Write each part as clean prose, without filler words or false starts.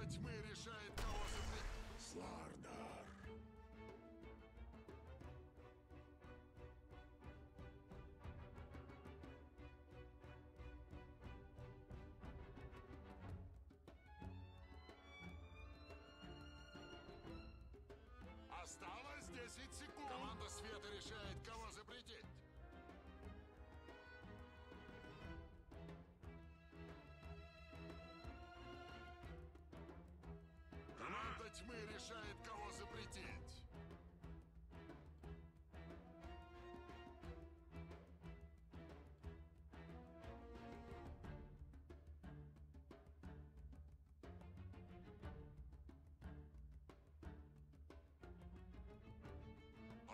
тьмы решает, кого запретить. Слардар. Осталось 10 секунд. Команда света решает, кого запретить. Команда тьмы решает, кого запретить.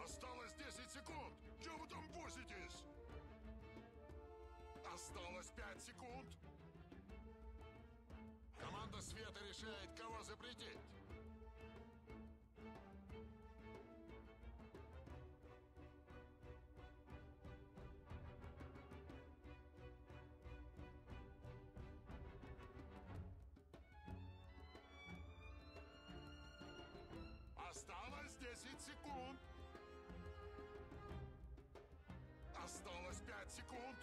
Осталось 10 секунд! Чего вы там возитесь? Осталось 5 секунд. Команда света решает, кого запретить. Осталось 10 секунд. Осталось 5 секунд.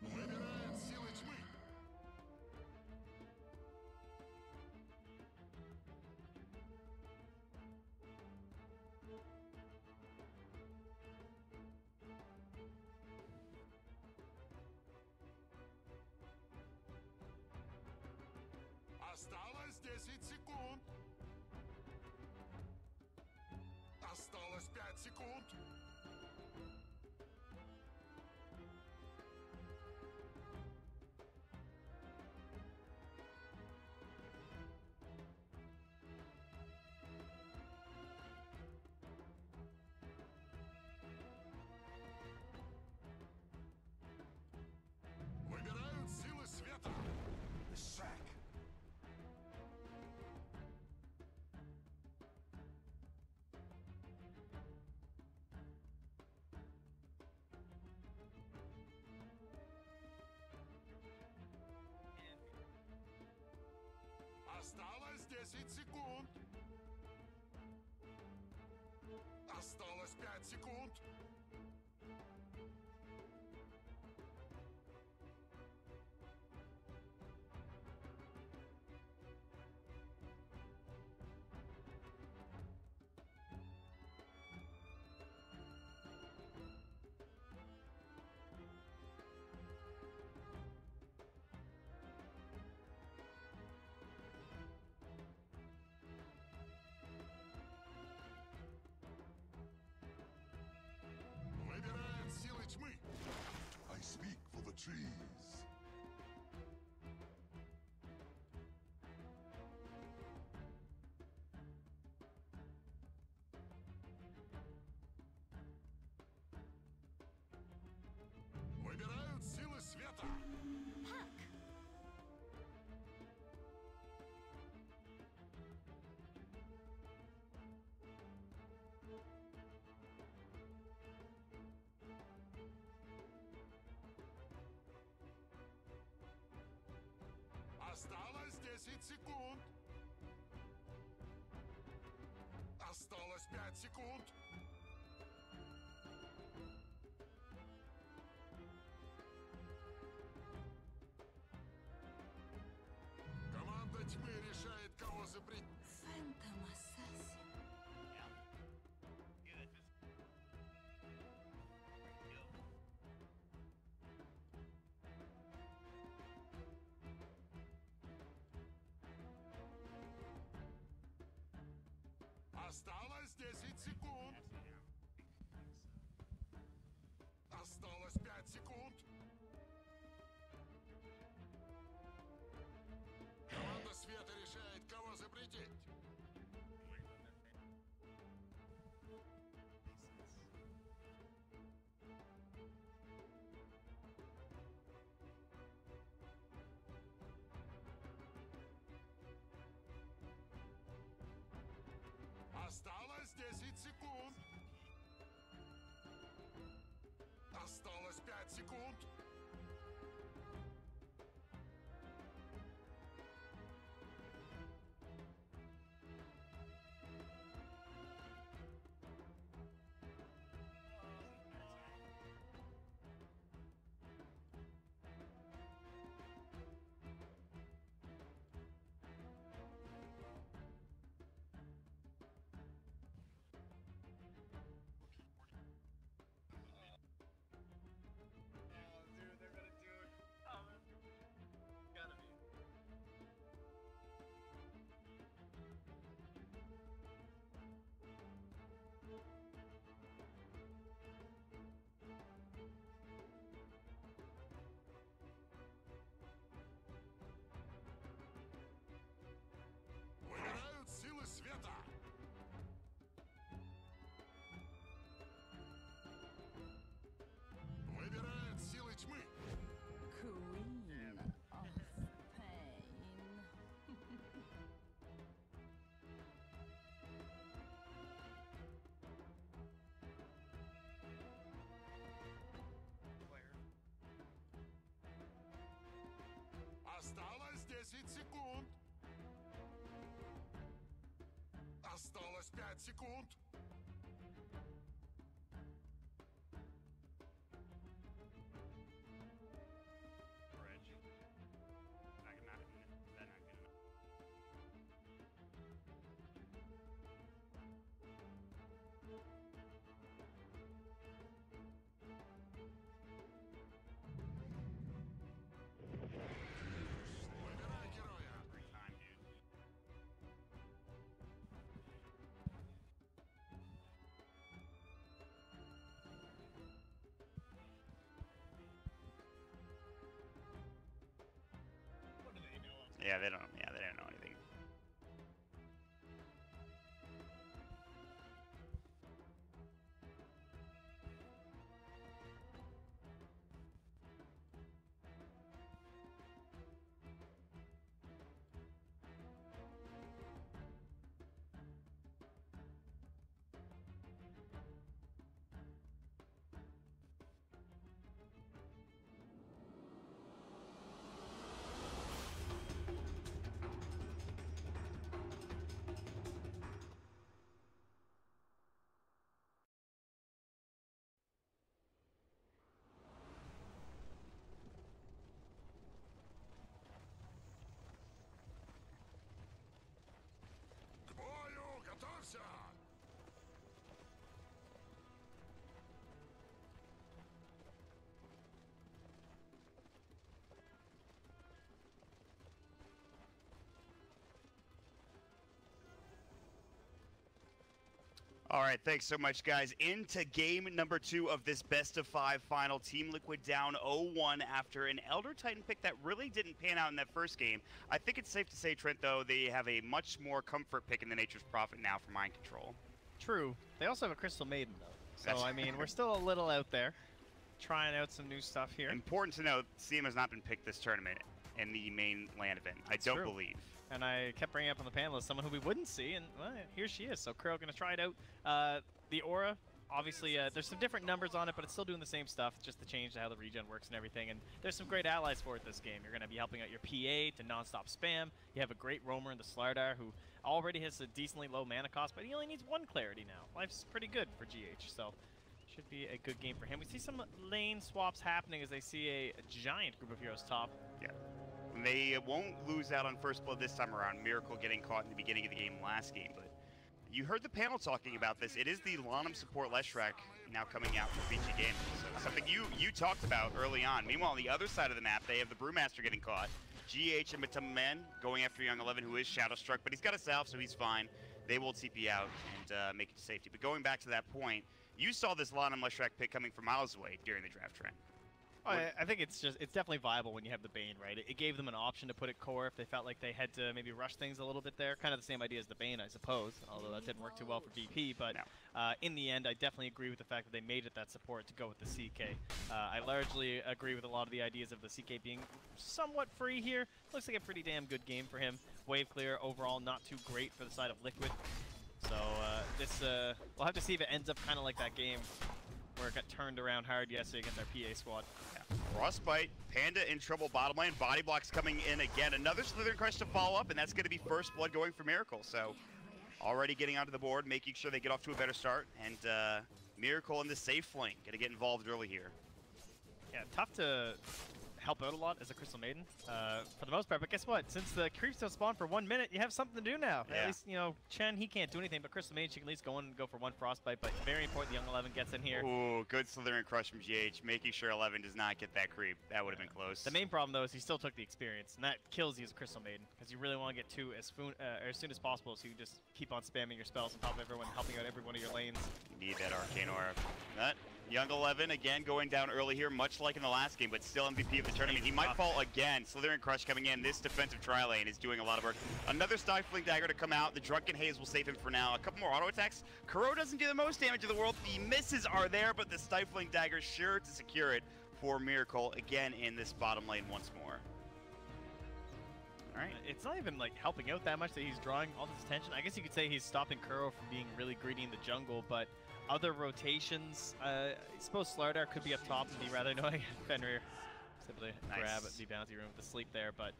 Выбирает силы тьмы. Осталось 10 секунд. Осталось 5 секунд. Выбирают силы света. Осталось 10 секунд. Осталось 5 секунд. Выбирает силы тьмы. I speak for the trees. Выбирают силы света. Осталось 10 секунд. Осталось 5 секунд. Команда тьмы решает, кого запретить. Phantom Assassin. Осталось 10 секунд. Осталось 5 секунд. Команда света решает, кого запретить. секунд. Dude, they're gonna do it. Oh, man. Gotta be. Выбирают силы света. Выбирают силы тьмы. Queen of pain. Player. Осталось 10 секунд. Осталось 5 секунд. Bridge. Not good enough. Is that not good enough? Выбирай героя. Every time, dude. What do they know? Yeah, they don't. Yeah, they don't know anything. К бою готовься. All right, thanks so much, guys. Into game number 2 of this best-of-5 final. Team Liquid down 0-1 after an Elder Titan pick that really didn't pan out in that first game. I think it's safe to say, Trent, though, they have a much more comfort pick in the Nature's Prophet now for Mind Control. True. They also have a Crystal Maiden, though. So, That's- I mean, we're still a little out there, trying out some new stuff here. Important to note, CM has not been picked this tournament in the main LAN event. I don't true. believe. And I kept bringing up on the panel as someone who we wouldn't see, and well, here she is. So Crow going to try it out. The Aura, obviously, there's some different numbers on it, but it's still doing the same stuff. It's just the change to how the regen works and everything. And there's some great allies for it this game. You're going to be helping out your PA to non-stop spam. You have a great roamer in the Slardar who already has a decently low mana cost, but he only needs 1 clarity now. Life's pretty good for GH, so should be a good game for him. We see some lane swaps happening as they see a giant group of heroes top. Yeah. They won't lose out on first blood this time around. Miracle getting caught in the beginning of the game last game, but you heard the panel talking about this. It is the Lanham support Leshrac now coming out for VICI Gaming. So something you talked about early on. Meanwhile, on the other side of the map, they have the Brewmaster getting caught. GH and Matamen going after Young 11, who is Shadow Struck, but he's got a salve, so he's fine. They will TP out and make it to safety. But going back to that point, you saw this Lanham Leshrac pick coming from miles away during the draft trend. Oh, I think it's definitely viable when you have the Bane, right? It gave them an option to put it core if they felt like they had to maybe rush things a little bit there. Kind of the same idea as the Bane, I suppose, although that didn't work too well for VP. But in the end, I definitely agree with the fact that they made it that support to go with the CK. I largely agree with a lot of the ideas of the CK being somewhat free here. Looks like a pretty damn good game for him. Wave clear overall, not too great for the side of Liquid. So we'll have to see if it ends up kind of like that game where it got turned around hard yesterday against our PA squad. Frostbite, Panda in trouble bottom lane. Body blocks coming in again. Another Slithering Crush to follow up, and that's going to be first blood going for Miracle. So already getting onto the board, making sure they get off to a better start. And Miracle in the safe lane, going to get involved early here. Yeah, tough to help out a lot as a Crystal Maiden for the most part, but guess what? Since the creeps don't spawn for 1 minute, you have something to do now. Yeah. At least, you know, Chen, he can't do anything, but Crystal Maiden, she can at least go in and go for 1 Frostbite, but very important the Young 11 gets in here. Ooh, good Slithering Crush from GH, making sure 11 does not get that creep. That would have been close. The main problem, though, is he still took the experience, and that kills you as a Crystal Maiden, because you really want to get 2 as soon as possible, so you just keep on spamming your spells on top of everyone, helping out every one of your lanes. You need that Arcane Aura. That Young 11, again, going down early here, much like in the last game, but still MVP of the tournament. He might fall again. Slithering Crush coming in. This defensive tri-lane is doing a lot of work. Another Stifling Dagger to come out. The Drunken Haze will save him for now. A couple more auto attacks. Kuro doesn't do the most damage in the world. The misses are there, but the Stifling Dagger sure to secure it for Miracle, again, in this bottom lane once more. All right. It's not even like helping out that much that he's drawing all this attention. I guess you could say he's stopping Kuro from being really greedy in the jungle, but other rotations, I suppose Slardar could be up top and be rather annoying. Fenrir simply grab at the bounty room with the sleep there, but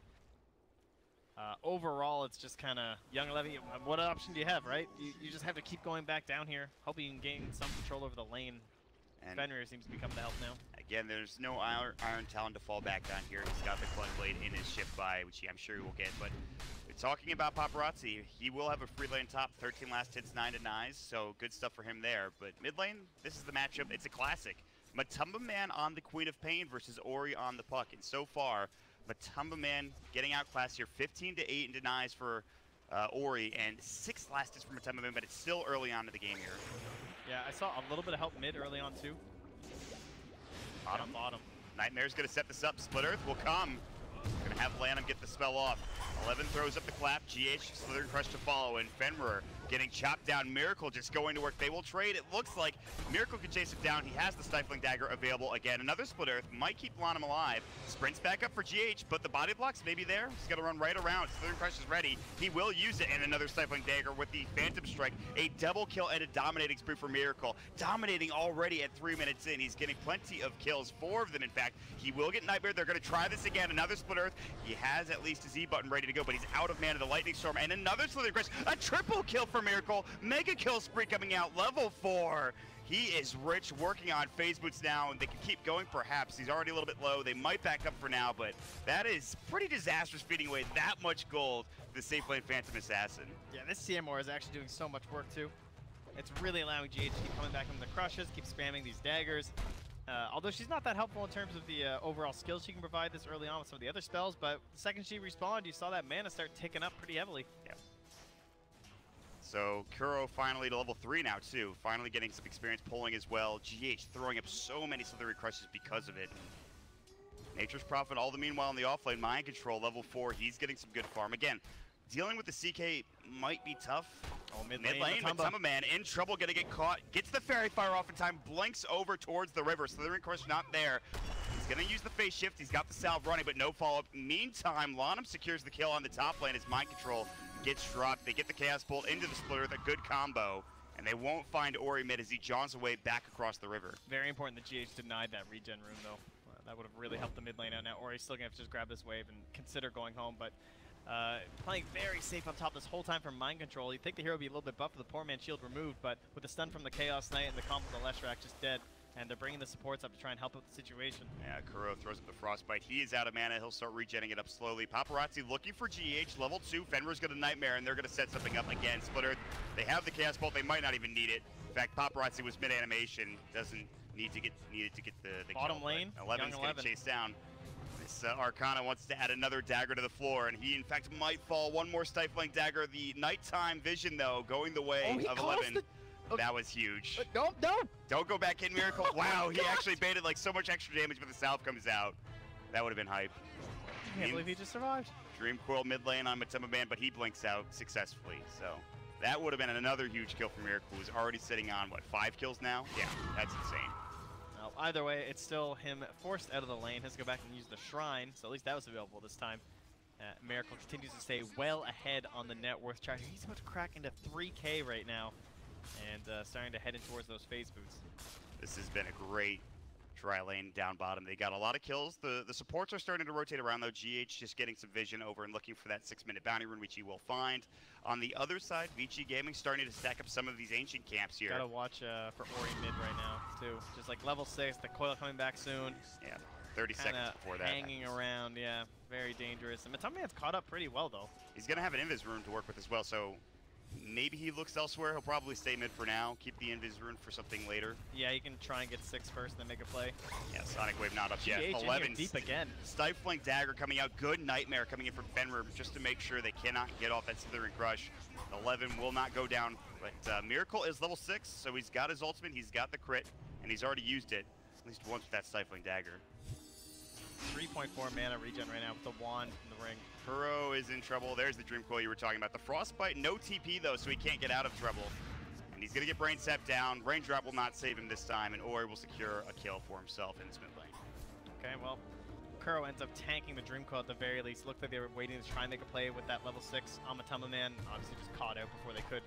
overall it's just kind of Young 11. What option do you have, right? You just have to keep going back down here, hoping you can gain some control over the lane. And Fenrir seems to be coming to help now. Again, there's no Iron Talon to fall back down here. He's got the Clung Blade in his shift by, which I'm sure he will get, but talking about Paparazzi, he will have a free lane top, 13 last hits, 9 denies, so good stuff for him there. But mid lane, this is the matchup. It's a classic. Matumba Man on the Queen of Pain versus Ori on the Puck. And so far, Matumba Man getting outclassed here, 15 to 8 in denies for Ori, and 6 last hits for Matumba Man, but it's still early on in the game here. Yeah, I saw a little bit of help mid early on too. Bottom. Bottom. Nightmare's gonna set this up. Split Earth will come. Gonna have Lanham get the spell off. 11 throws up the clap. GH, Slithering Crush to follow, and Fenrir getting chopped down. Miracle just going to work. They will trade. It looks like Miracle can chase it down. He has the Stifling Dagger available again. Another Split Earth might keep Lanham alive. Sprints back up for GH, but the body blocks may be there. He's gonna run right around. Slithering Crush is ready. He will use it, and another Stifling Dagger with the Phantom Strike. A double kill and a dominating spree for Miracle. Dominating already at 3 minutes in. He's getting plenty of kills, 4 of them in fact. He will get Nightmare. They're gonna try this again. Another Split Earth. He has at least his E button ready to go, but he's out of mana. The Lightning Storm and another Slithering Crush. A triple kill for Miracle. Mega kill spree coming out. Level 4. He is rich, working on phase boots now, and they can keep going perhaps. He's already a little bit low. They might back up for now, but that is pretty disastrous, feeding away that much gold to the safe lane Phantom Assassin. Yeah, this CMR is actually doing so much work too. It's really allowing GH to keep coming back from the crushes, keep spamming these daggers. Although she's not that helpful in terms of the overall skills she can provide this early on with some of the other spells, but the second she respawned, you saw that mana start ticking up pretty heavily. Yeah. So Kuro finally to level 3 now too, finally getting some experience pulling as well. GH throwing up so many Slithering Crushes because of it. Nature's Prophet all the meanwhile in the offlane, Mind Control level 4, he's getting some good farm. Again, dealing with the CK might be tough. Oh, mid lane, Matumba Man in trouble, gonna get caught. Gets the Fairy Fire off in time, blinks over towards the river. Slithering Crush not there. He's gonna use the phase shift. He's got the salve running, but no follow-up. Meantime, Lanham secures the kill on the top lane as Mind Control gets dropped. They get the Chaos Bolt into the Split Earth, a good combo. And they won't find Ori mid as he jaunts away back across the river. Very important that GH denied that regen rune though. That would have really helped the mid lane out. Now Ori's still gonna have to just grab this wave and consider going home, but playing very safe on top this whole time from Mind Control. You'd think the hero would be a little bit buffed with the Poor Man's Shield removed, but with the stun from the Chaos Knight and the combo of the Leshrac just dead, and they're bringing the supports up to try and help out the situation. Yeah, Kuro throws up the Frostbite. He is out of mana. He'll start regenning it up slowly. Paparazzi looking for GH, level 2. Fenrir's got a Nightmare, and they're going to set something up again. Split Earth, they have the Chaos Bolt. They might not even need it. In fact, Paparazzi was mid-animation. Doesn't need to get the bottom kill, lane. 11's going to chase down. This Arcana wants to add another dagger to the floor, and he, in fact, might fall. One more Stifling Dagger. The nighttime vision, though, going the way of 11. That was huge. Don't go back in, Miracle. Wow, he actually baited like so much extra damage, but the salve comes out. That would have been hype. I can't believe he just survived. Dream Coil mid lane on Matumba Man, but he blinks out successfully. So that would have been another huge kill for Miracle, who's already sitting on, what, 5 kills now? Yeah, that's insane. Well, either way, it's still him forced out of the lane. Has to go back and use the Shrine, so at least that was available this time. Miracle continues to stay well ahead on the net worth chart. He's about to crack into 3K right now, and starting to head in towards those phase boots. This has been a great Dry lane down bottom. They got a lot of kills. The supports are starting to rotate around though. GH just getting some vision over and looking for that 6-minute bounty rune, which he will find. On the other side, VICI Gaming starting to stack up some of these ancient camps here. Gotta watch for Ori mid right now too. Just like level 6, the coil coming back soon. Yeah, 30 seconds before that. Hanging around, yeah, very dangerous. And Matamaman's caught up pretty well though. He's gonna have an invis rune to work with as well, so maybe he looks elsewhere. He'll probably stay mid for now, keep the invis rune for something later. Yeah, he can try and get 6 first and then make a play. Yeah, Sonic Wave not up yet. GH 11 deep again. Stifling Dagger coming out. Good Nightmare coming in from Fenrir just to make sure they cannot get off that Slithering Crush. 11 will not go down, but Miracle is level 6, so he's got his ultimate, he's got the crit, and he's already used it at least once with that Stifling Dagger. 3.4 mana regen right now with the wand in the ring. Kuro is in trouble. There's the Dream Coil you were talking about. The Frostbite, no TP though, so he can't get out of trouble. And he's gonna get Brain Sap down. Raindrop will not save him this time, and Ori will secure a kill for himself in his mid lane. Okay, well, Kuro ends up tanking the Dream Coil at the very least. Looked like they were waiting to try and make a play with that level 6. Matamaman obviously just caught out before they could.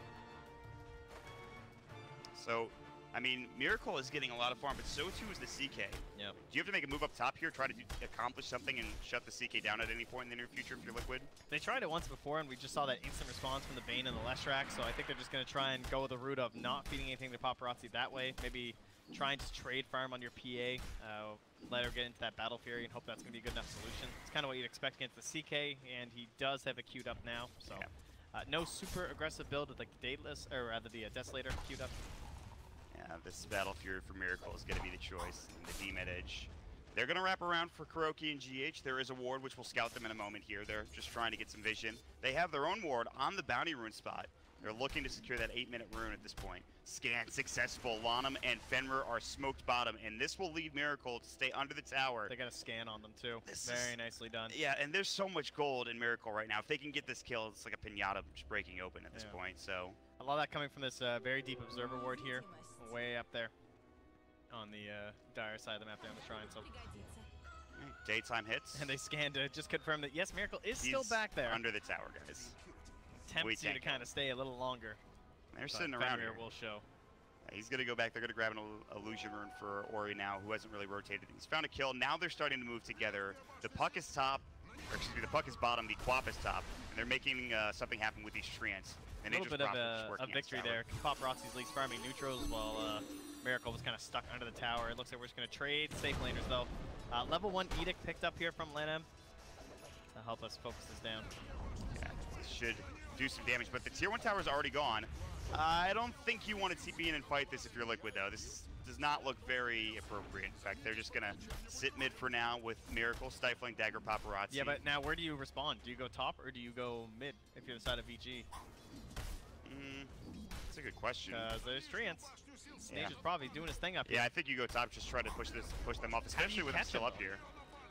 So, I mean, Miracle is getting a lot of farm, but so too is the CK. Yep. Do you have to make a move up top here, try to accomplish something and shut the CK down at any point in the near future if you're Liquid? They tried it once before, and we just saw that instant response from the Bane and the Leshrac, so I think they're just going to try and go the route of not feeding anything to Paparazzi that way. Maybe try and just trade farm on your PA, let her get into that Battle Fury, and hope that's going to be a good enough solution. It's kind of what you'd expect against the CK, and he does have it queued up now, so no super aggressive build with like the Dateless, or rather the Desolator queued up. This Battle Fury for Miracle is going to be the choice. And the Demon Edge. They're going to wrap around for Kuroki and GH. There is a ward, which will scout them in a moment here. They're just trying to get some vision. They have their own ward on the Bounty Rune spot. They're looking to secure that 8-minute rune at this point. Scan successful. Lanham and Fenrir are smoked bottom, and this will lead Miracle to stay under the tower. They got a scan on them too. Very nicely done. Yeah, and there's so much gold in Miracle right now. If they can get this kill, it's like a pinata just breaking open at this point. So a lot of that coming from this very deep observer ward here, way up there on the dire side of the map there on the shrine. So daytime hits. And they scanned to just confirm that yes, Miracle is still back there. Under the tower, guys. Tempts you to kind of stay a little longer. They're sitting around here. Will show. He's going to go back. They're going to grab an illusion rune for Ori now, who hasn't really rotated. He's found a kill. Now they're starting to move together. The puck is top, or excuse me, the puck is bottom. The Quap is top, and they're making something happen with these treants. A little bit of a victory there. Paparazzi's least farming neutrals while Miracle was kind of stuck under the tower. It looks like we're just going to trade. Safe laners though. Level 1 Edict picked up here from Lenham to help us focus this down. Yeah, this should do some damage, but the tier 1 tower is already gone. I don't think you want to TP in and fight this if you're Liquid though. This does not look very appropriate. In fact, they're just going to sit mid for now with Miracle, Stifling Dagger, Paparazzi. Yeah, but now where do you respond? Do you go top or do you go mid if you're the side of VG? That's a good question. Because there's treants. Stage is probably doing his thing up here. Yeah, I think you go top, just try to push them off, especially with him still up here.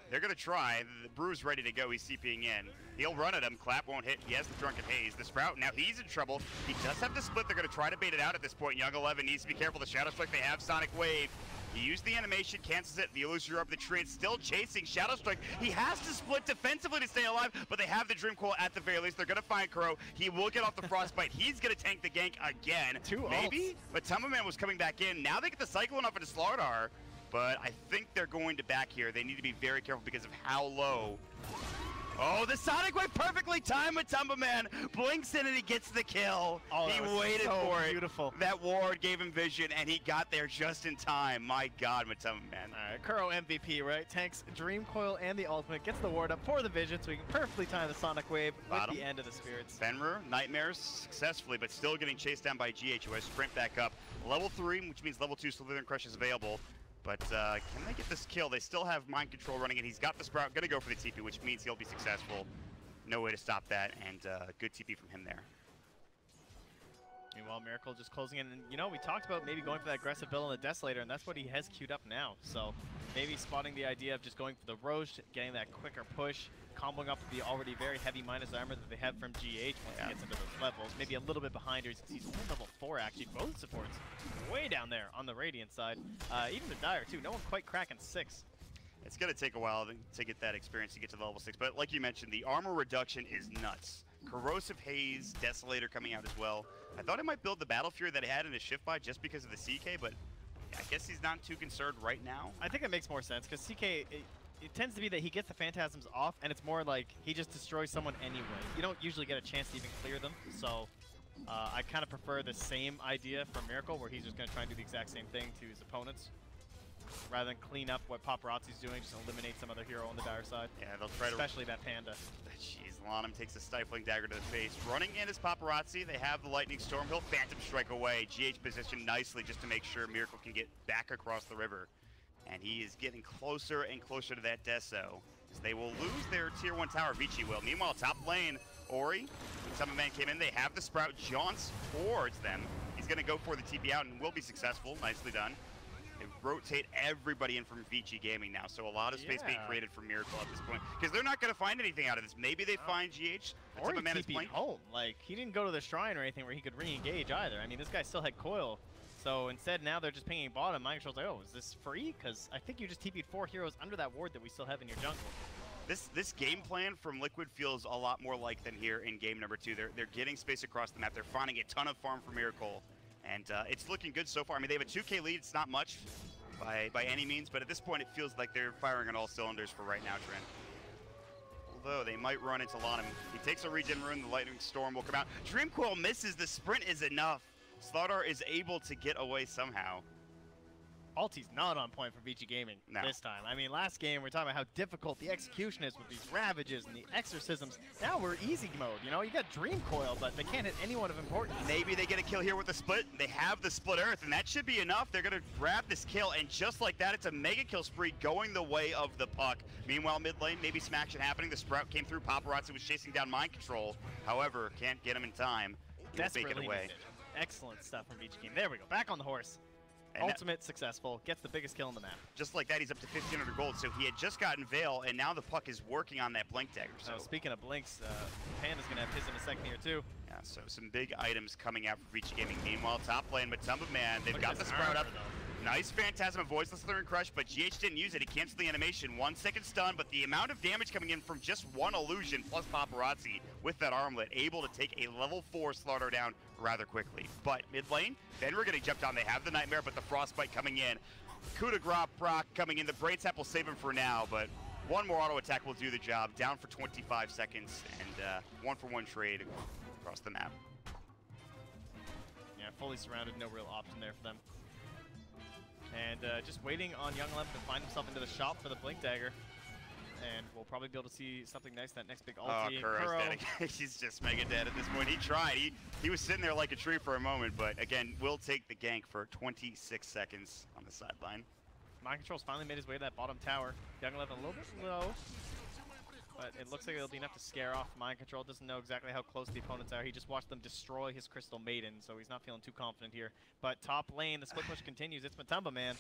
They're going to try. The Brew's ready to go. He's CPing in. He'll run at him. Clap won't hit. He has the Drunken Haze. The Sprout, now he's in trouble. He does have the split. They're going to try to bait it out at this point. Young 11 needs to be careful. The Shadow Strike, they have Sonic Wave. He used the animation, cancels it. The Illusory Orb, the Treant still chasing Shadow Strike. He has to split defensively to stay alive, but they have the Dream Coil at the very least. They're going to find Kuro. He will get off the Frostbite. He's going to tank the gank again. Maybe? But Tumberman was coming back in. Now they get the Cyclone off into Slardar. But I think they're going to back here. They need to be very careful because of how low. Oh, the Sonic Wave perfectly timed with Tumberman. Blinks in and he gets the kill. Oh, he waited for it. Beautiful. That ward gave him vision and he got there just in time. My God, Tumberman. All right, Kuro MVP, right? Tanks Dream Coil and the ultimate, gets the ward up for the vision so he can perfectly time the Sonic Wave with the end of the Spirits. Fenrir, Nightmares successfully, but still getting chased down by GH, who has sprint back up. Level 3, which means level 2 Slithering Crush is available. But can they get this kill? They still have Mind Control running, and he's got the Sprout. Going to go for the TP, which means he'll be successful. No way to stop that, and good TP from him there. Meanwhile, Miracle just closing in. And, you know, we talked about maybe going for that aggressive build on the Desolator, and that's what he has queued up now. So maybe spotting the idea of just going for the Roche, getting that quicker push, comboing up the already very heavy minus armor that they have from GH once he gets into those levels. Maybe a little bit behind her. He's only level 4, actually. Both supports way down there on the Radiant side. Even the Dire, too. No one quite cracking 6. It's going to take a while to get that experience to get to level 6. But like you mentioned, the armor reduction is nuts. Corrosive Haze, Desolator coming out as well. I thought it might build the Battle Fury that it had in his shift buy just because of the CK, but I guess he's not too concerned right now. I think it makes more sense because CK, it tends to be that he gets the Phantasms off, and it's more like he just destroys someone anyway. You don't usually get a chance to even clear them, so I kind of prefer the same idea from Miracle, where he's just going to try and do the exact same thing to his opponents, rather than clean up what Paparazzi's doing, just eliminate some other hero on the dire side. Yeah, they'll try especially that Panda. Jeez, Lanham takes a stifling dagger to the face. Running in is Paparazzi. They have the Lightning Storm. He'll Phantom Strike away. GH positioned nicely just to make sure Miracle can get back across the river. And he is getting closer and closer to that Deso, as they will lose their tier 1 tower. VICI will. Meanwhile, top lane, Ori, when Summon Man came in, they have the Sprout, jaunts towards them. He's going to go for the TP out and will be successful. Nicely done. They rotate everybody in from VICI Gaming now, so a lot of space being created for Miracle at this point, because they're not going to find anything out of this. Maybe they find GH. Ori TP'd home. Like, he didn't go to the shrine or anything where he could re-engage either. I mean, this guy still had coil. So instead, now they're just pinging bottom. Mind Control's like, oh, is this free? Because I think you just TP'd 4 heroes under that ward that we still have in your jungle. This game plan from Liquid feels a lot more like than here in game number 2. They're getting space across the map. They're finding a ton of farm for Miracle. And it's looking good so far. I mean, they have a 2K lead. It's not much by any means, but at this point, it feels like they're firing on all cylinders for right now, Trent. Although they might run into Lanham. He takes a regen rune. The Lightning Storm will come out. Dreamcoil misses. The sprint is enough. Slardar is able to get away somehow. Ulti's not on point for VICI Gaming this time. I mean, last game we were talking about how difficult the execution is with these Ravages and the Exorcisms. Now we're easy mode, you know? You got Dream Coil, but they can't hit anyone of importance. Maybe they get a kill here with the split. They have the split earth, and that should be enough. They're going to grab this kill, and just like that, it's a mega kill spree going the way of the puck. Meanwhile, mid lane, maybe some action happening. The Sprout came through. Paparazzi was chasing down Mind Control. However, can't get him in time. He'll fake it away. Excellent stuff from VICI Gaming. There we go. Back on the horse. And ultimate successful, gets the biggest kill on the map. Just like that, he's up to 1,500 gold. So he had just gotten Veil, and now the puck is working on that Blink Dagger. So speaking of blinks, Panda's going to have his in a second here, too. Yeah, so some big items coming out for VICI Gaming. Meanwhile, top lane, Matumba Man, they've got the Sprout up. Nice Phantasm of Voiceless Slither and Crush, but GH didn't use it. He canceled the animation. 1 second stun, but the amount of damage coming in from just one illusion plus Paparazzi with that armlet, able to take a level 4 Slardar down rather quickly. But mid lane, Fenrir getting jumped on. They have the Nightmare, but the Frostbite coming in. Coup de grace Brock coming in. The Braid Tap will save him for now, but one more auto attack will do the job. Down for 25 seconds, and 1-for-1 trade across the map. Yeah, fully surrounded, no real option there for them. And just waiting on Young Lemp to find himself into the shop for the Blink Dagger. And we'll probably be able to see something nice that next big ulti. Kuro's dead. He's just mega dead at this point. He tried. He was sitting there like a tree for a moment, but again, will take the gank for 26 seconds on the sideline. Mind Control's finally made his way to that bottom tower. Young Lemp a little bit low, but it looks like it'll be enough to scare off Mind Control. Doesn't know exactly how close the opponents are. He just watched them destroy his Crystal Maiden, so he's not feeling too confident here. But top lane, the split push continues. It's Matumba Man.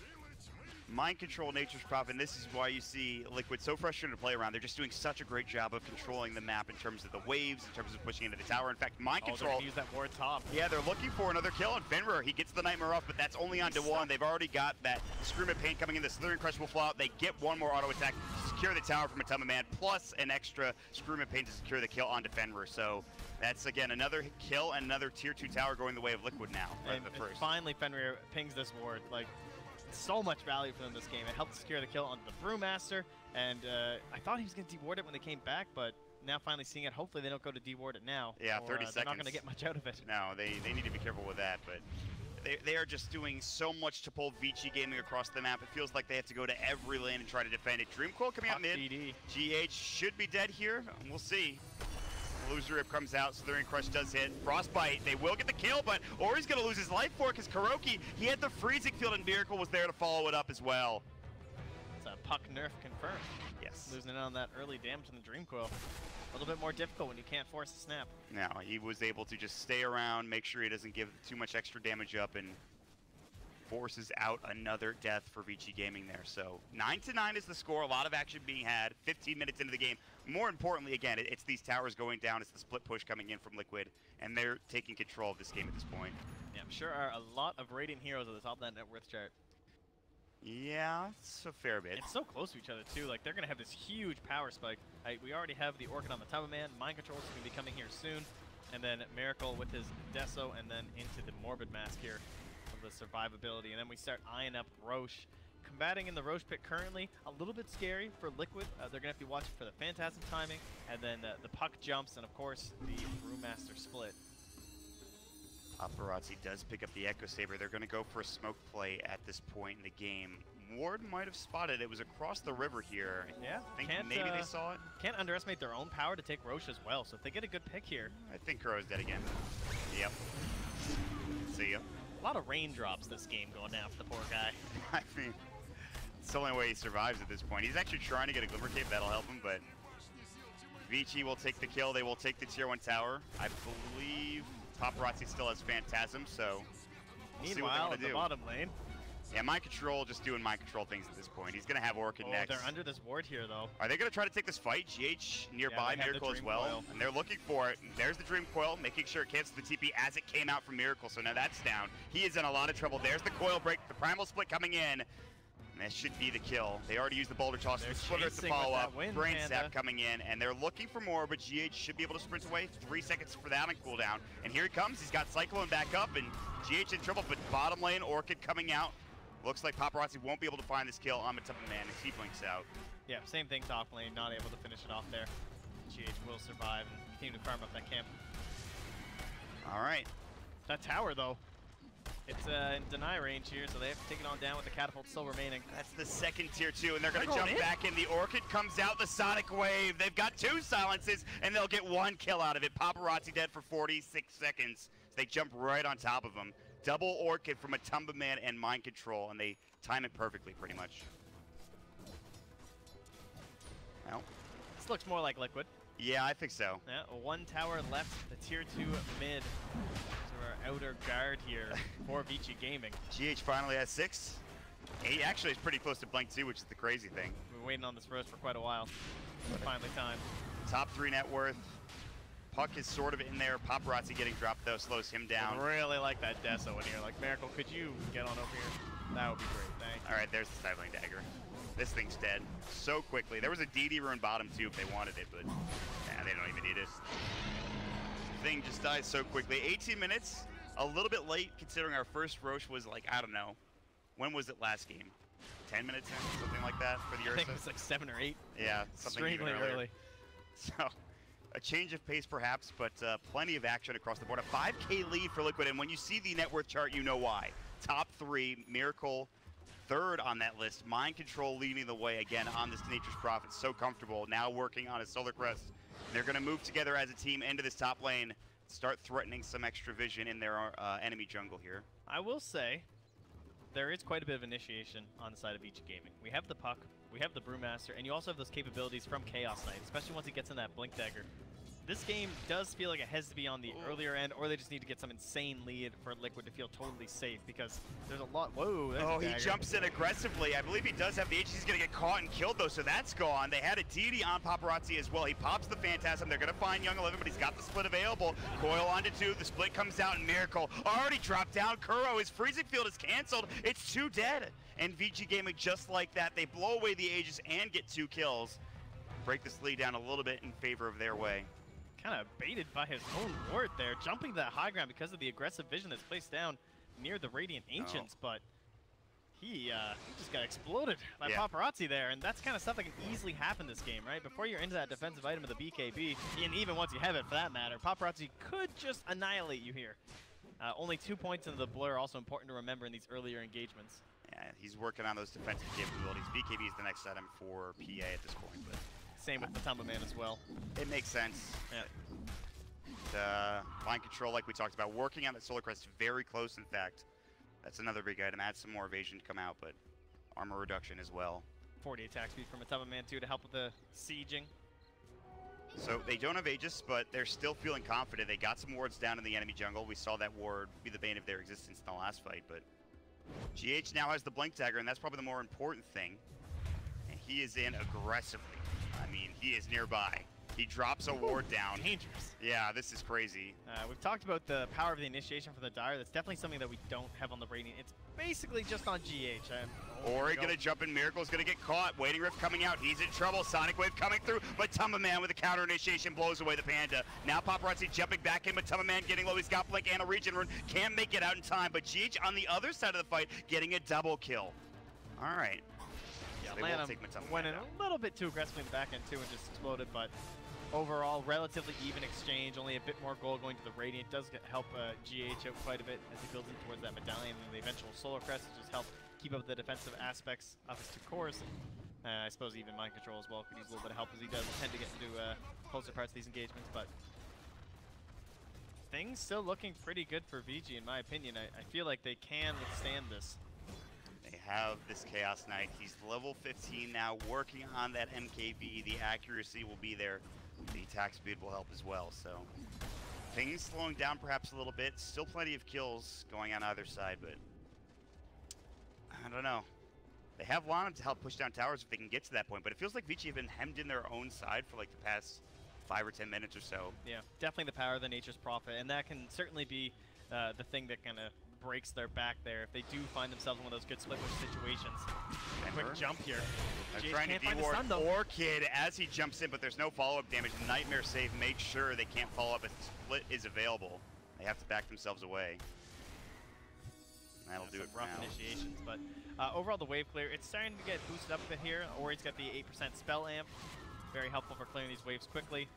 Mind Control, Nature's Prop, and this is why you see Liquid so frustrated to play around. They're just doing such a great job of controlling the map in terms of the waves, in terms of pushing into the tower. In fact, Mind Control... use that ward top. Yeah, they're looking for another kill on Fenrir. He gets the Nightmare off, but that's only onto one. They've already got that Scream of Pain coming in. The Slithering Crush will fall out. They get one more auto attack to secure the tower from Matumba Man, plus an extra Scream of Pain to secure the kill onto Fenrir. So that's, again, another kill and another tier 2 tower going the way of Liquid now. And finally, Fenrir pings this ward. Like, so much value for them this game. It helped secure the kill on the Brewmaster, and I thought he was going to deward it when they came back, but now finally seeing it, hopefully they don't go to deward it now. Yeah, 30 seconds. They're not going to get much out of it. No, they need to be careful with that, but they are just doing so much to pull VICI Gaming across the map. It feels like they have to go to every lane and try to defend it. Dreamcoil coming out mid. GH should be dead here. We'll see. Loser Rip comes out, Slithering Crush does hit. Frostbite, they will get the kill, but Ori's going to lose his life for it because Kuroki, he had the freezing field and Miracle was there to follow it up as well. It's a puck nerf confirmed. Yes. Losing in on that early damage in the Dreamcoil. A little bit more difficult when you can't force a snap. Now, he was able to just stay around, make sure he doesn't give too much extra damage up, and forces out another death for VICI Gaming there. So 9-9 is the score. A lot of action being had. 15 minutes into the game. More importantly, again, it's these towers going down. It's the split push coming in from Liquid, and they're taking control of this game at this point. Yeah, I'm sure are a lot of Radiant heroes at the top of that net worth chart. Yeah, it's a fair bit. It's so close to each other too. Like, they're gonna have this huge power spike. We already have the Orchid on the Matumba Man. Mind Control is gonna be coming here soon, and then Miracle with his Deso, and then into the Morbid Mask here. of the survivability. And then we start eyeing up Roche. Combating in the Roche pit currently, a little bit scary for Liquid. They're going to have to be watching for the Phantasm timing, and then the puck jumps, and of course, the Brewmaster split. Paparazzi does pick up the Echo Saber. They're going to go for a smoke play at this point in the game. Ward might have spotted it. Was across the river here. Yeah, I think maybe they saw it. Can't underestimate their own power to take Roche as well, so if they get a good pick here. I think Kuro's dead again. Yep. See ya. A lot of raindrops this game going down for the poor guy. I mean, it's the only way he survives at this point. He's actually trying to get a Glimmer Cape. That'll help him, but VICI will take the kill. They will take the tier 1 tower. I believe Paparazzi still has Phantasm, so we'll see what Meanwhile, they're in gonna the do. bottom lane. Yeah, Mind Control just doing Mind Control things at this point. He's going to have Orchid Oh, next. they're under this ward here, though. Are they going to try to take this fight? GH nearby, they have the Miracle as Dream well. Coil. And they're looking for it. There's the Dream Coil, making sure it cancels the TP as it came out from Miracle. So now that's down. He is in a lot of trouble. There's the Coil break, the Primal Split coming in. And that should be the kill. They already used the Boulder Toss. They're The Splitter to chasing follow with up. that wind, Brain Panda. Sap coming in. And they're looking for more, but GH should be able to sprint away. 3 seconds for that on cooldown. And here he comes. He's got Cyclone back up, and GH in trouble, but bottom lane, Orchid coming out. Looks like Paparazzi won't be able to find this kill on Matuppa Man as he blinks out. Yeah, same thing top lane, not able to finish it off there. GH will survive and continue to farm up that camp. All right. That tower, though, it's in deny range here, so they have to take it on down with the catapult still remaining. That's the second tier 2, and they're going to They're jump going in? back in. The Orchid comes out, the Sonic Wave. They've got 2 silences, and they'll get 1 kill out of it. Paparazzi dead for 46 seconds. So they jump right on top of him. Double Orchid from Matuppa Man and Mind Control, and they time it perfectly, pretty much. Well, This looks more like Liquid. yeah, I think so. Yeah, 1 tower left, the tier 2 mid. To our outer guard here for VICI Gaming. GH finally has 6. He actually is pretty close to blank 2, which is the crazy thing. We've been waiting on this roast for quite a while. Finally time. Top 3 net worth. Puck is sort of in there. Paparazzi getting dropped, though, slows him down. I really like that Deso in here. Like, Miracle, could you get on over here? That would be great, thank you. All right, there's the Stifling Dagger. This thing's dead so quickly. There was a DD rune bottom too if they wanted it, but nah, they don't even need it. Thing just dies so quickly. 18 minutes, a little bit late considering our first Roche was like, I don't know. When was it last game? 10 minutes in, something like that for the I Ursa? think it was like 7 or 8. Yeah, something even Extremely earlier. early. So, a change of pace perhaps, but plenty of action across the board. A 5K lead for Liquid, and when you see the net worth chart, you know why. Top 3, Miracle, 3rd on that list. Mind Control leading the way again on this Nature's Prophet. So comfortable, now working on his Solar Crest. They're going to move together as a team into this top lane, start threatening some extra vision in their enemy jungle here. I will say, there is quite a bit of initiation on the side of VICI Gaming. We have the Puck, we have the Brewmaster, and you also have those capabilities from Chaos Knight, especially once he gets in that Blink Dagger. This game does feel like it has to be on the earlier end, or they just need to get some insane lead for Liquid to feel totally safe, because there's a lot. Whoa, there's a Oh, he dagger. jumps in aggressively. I believe he does have the H. He's going to get caught and killed, though, so that's gone. They had a DD on Paparazzi as well. He pops the Phantasm. They're going to find Young 11, but he's got the split available. Coil onto 2. The split comes out, and Miracle already dropped down. Kuro, his freezing field is canceled. It's 2 dead. And VICI Gaming, just like that, they blow away the Aegis and get 2 kills. Break this lead down a little bit in favor of their way. Kind of baited by his own ward there, jumping to that high ground because of the aggressive vision that's placed down near the Radiant Ancients, but he just got exploded by Yeah. Paparazzi there, and that's kind of stuff that can easily happen this game, right? Before you're into that defensive item of the BKB, and even once you have it for that matter, Paparazzi could just annihilate you here. Only 2 points into the blur, also important to remember in these earlier engagements. Yeah, he's working on those defensive capabilities. BKB is the next item for PA at this point, but Same with the Tumba Man as well. it makes sense. Yeah. Mind Control, like we talked about, working on that Solar Crest, very close, in fact. That's another big item. Add some more evasion to come out, but armor reduction as well. 40 attack speed from a Tumba Man too to help with the sieging. So they don't have Aegis, but they're still feeling confident. They got some wards down in the enemy jungle. We saw that ward be the bane of their existence in the last fight, but GH now has the Blink Dagger, and that's probably the more important thing. And he is in aggressively. I mean, he is nearby. He drops a ward down. Dangerous. Yeah, this is crazy. We've talked about the power of the initiation for the Dire. That's definitely something that we don't have on the Radiant. It's basically just on GH. Ori gonna jump in, Miracle's gonna get caught. Waiting Rift coming out, he's in trouble. Sonic Wave coming through. Matuma Man with a counter initiation blows away the Panda. Now Paparazzi jumping back in. Matuma Man getting low. He's got Blink and a regen rune. Can't make it out in time, but GH on the other side of the fight getting a double kill. All right. Yeah, So they will Lanham take Matuma went Man in down. a little bit too aggressively in the back end too and just exploded, but overall, relatively even exchange. Only a bit more gold going to the Radiant. Does help GH out quite a bit as he builds in towards that medallion and the eventual Solar Crest to just help keep up the defensive aspects of his two cores. I suppose even mind control as well could use a little bit of help as he does tend to get into closer parts of these engagements, but things still looking pretty good for VICI in my opinion. I feel like they can withstand this. They have this Chaos Knight. He's level 15 now, working on that MKB. The accuracy will be there. The attack speed will help as well, so things slowing down perhaps a little bit. Still plenty of kills going on either side, but I don't know. They have Lanham to help push down towers if they can get to that point, but it feels like VICI have been hemmed in their own side for like the past 5 or 10 minutes or so. Yeah, definitely the power of the Nature's Prophet, and that can certainly be the thing that kind of breaks their back there if they do find themselves in one of those good split push situations. Quick jump here. They're GH trying can't to find the deward stun, though. Orchid as he jumps in, but there's no follow-up damage. Nightmare save makes sure they can't follow up if the split is available. They have to back themselves away. That'll do it for rough now. initiations, but overall the wave clear, it's starting to get boosted up a bit here. Ori's got the 8% spell amp, very helpful for clearing these waves quickly.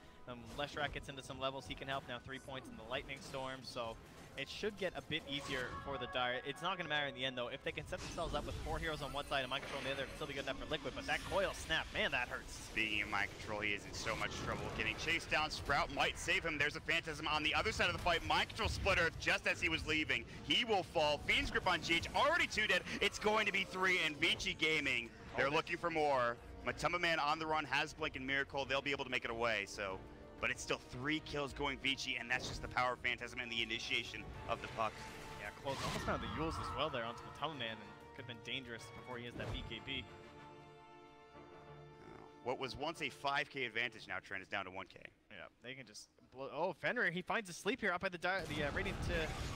Leshrac gets into some levels, he can help now, 3 points in the Lightning Storm, so it should get a bit easier for the Dire. It's not going to matter in the end though. If they can set themselves up with 4 heroes on one side and mind control on the other, it'll still be good enough for Liquid, but that coil snap, man, that hurts. Speaking of mind control, he is in so much trouble. Getting chased down, Sprout might save him. There's a Phantasm on the other side of the fight. Mind control splitter just as he was leaving. He will fall. Fiend's Grip on GH, already 2 dead. It's going to be 3, and VICI Gaming, they're looking for more. Matuma Man on the run, has Blink and Miracle. They'll be able to make it away, so. But it's still 3 kills going VICI, and that's just the power of Phantasm and the initiation of the puck. Yeah, close. Almost found the Yules as well there onto Matuma Man, and could have been dangerous before he has that BKB. What was once a 5k advantage now trend is down to 1k. Yeah, they can just blow. Oh, Fenrir, he finds a sleep here up by the Radiant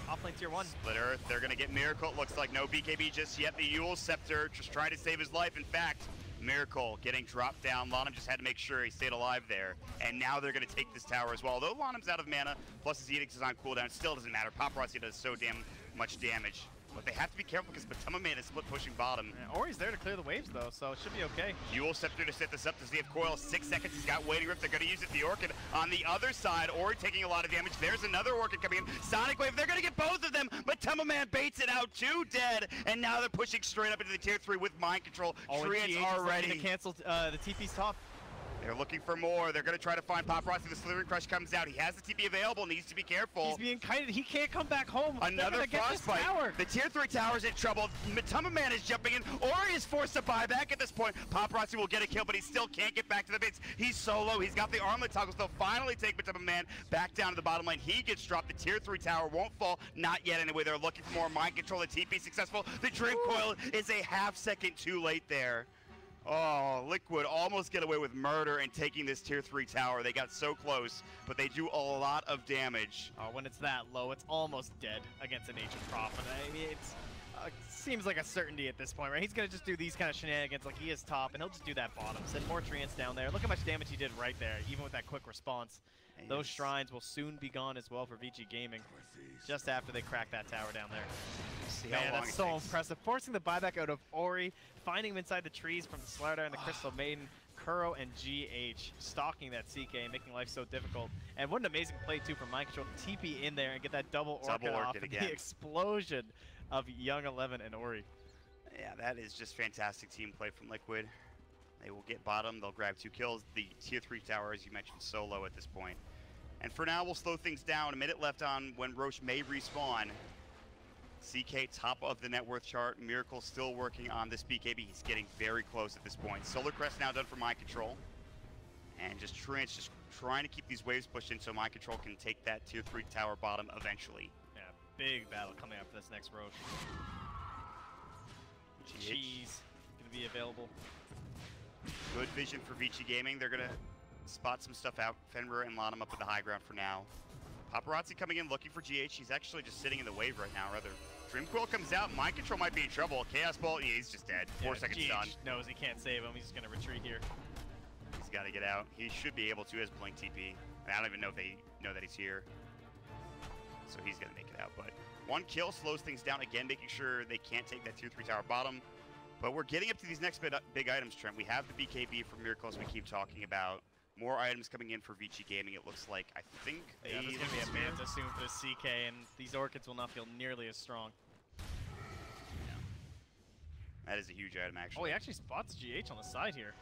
offlane tier 1. Split Earth, they're going to get Miracle. It looks like no BKB just yet. The Yule Scepter just trying to save his life. In fact, Miracle getting dropped down. Lanham just had to make sure he stayed alive there. And now they're going to take this tower as well. Although Lanham's out of mana, plus his Edicts is on cooldown, it still doesn't matter. Paparazzi does so damn much damage. But they have to be careful because Matuma Man is split pushing bottom. Yeah, Ori's there to clear the waves though, so it should be okay. Yule Scepter to set this up. Does he have coil? 6 seconds. He's got Waiting Rift. They're going to use it. The Orchid on the other side. Ori taking a lot of damage. There's another Orchid coming in. Sonic Wave. They're going to get both of them. Matuma Man baits it out. 2 dead. And now they're pushing straight up into the tier 3 with mind control. Treants already. To cancel the TP's top. They're looking for more. They're going to try to find Paparazzi. The Slithering Crush comes out. He has the TP available. Needs to be careful. He's being kited. He can't come back home. Another Frostbite. The tier 3 tower's in trouble. Matuma Man is jumping in. Ori is forced to buy back at this point. Paparazzi will get a kill, but he still can't get back to the base. He's solo. He's got the armlet toggles. They'll finally take Matuma Man back down to the bottom lane. He gets dropped. The tier 3 tower won't fall. Not yet anyway. They're looking for more mind control. The TP successful. The Dream Coil is a half second too late there. Oh, Liquid almost get away with murder and taking this tier 3 tower. They got so close, but they do a lot of damage. Oh, when it's that low, it's almost dead against a Nature's Prophet. I mean, it seems like a certainty at this point, right? He's going to just do these kind of shenanigans like he is top, and he'll just do that bottom. Send more Treants down there. Look how much damage he did right there, even with that quick response. Yes. Those shrines will soon be gone as well for VICI Gaming, just after they crack that tower down there. See Man, how long that's so impressive. Forcing the buyback out of Ori, finding him inside the trees from the Slardar and the Crystal Maiden, Kuro and GH stalking that CK, making life so difficult. And what an amazing play too from Mind Control. TP in there and get that double Orchid off again. The explosion of Young 11 and Ori. Yeah, that is just fantastic team play from Liquid. They will get bottom, they'll grab 2 kills. The tier 3 tower, as you mentioned, solo at this point. And for now, we'll slow things down. A minute left on when Roche may respawn. CK top of the net worth chart. Miracle still working on this BKB. He's getting very close at this point. Solar Crest now done for Mind Control. And just Treants just trying to keep these waves pushed in so Mind Control can take that tier 3 tower bottom eventually. Yeah, big battle coming up for this next Roche. Cheese gonna be available. Good vision for VICI Gaming. They're gonna spot some stuff out. Fenrir and Lanham up at the high ground for now. Paparazzi coming in looking for GH. He's actually just sitting in the wave right now, rather. Dreamcoil comes out. Mind Control might be in trouble. Chaos Bolt, yeah, he's just dead. 4 seconds GH done. knows he can't save him. He's just going to retreat here. He's got to get out. He should be able to as Blink TP. And I don't even know if they know that he's here. So he's going to make it out. But 1 kill slows things down again, making sure they can't take that 2-3 tower bottom. But we're getting up to these next big items, Trent. We have the BKB for Miracle, as we keep talking about. More items coming in for VICI Gaming, it looks like. I think Yeah, there's going to be a Manta soon for the CK, and these Orchids will not feel nearly as strong. Yeah. That is a huge item, actually. Oh, he actually spots GH on the side here.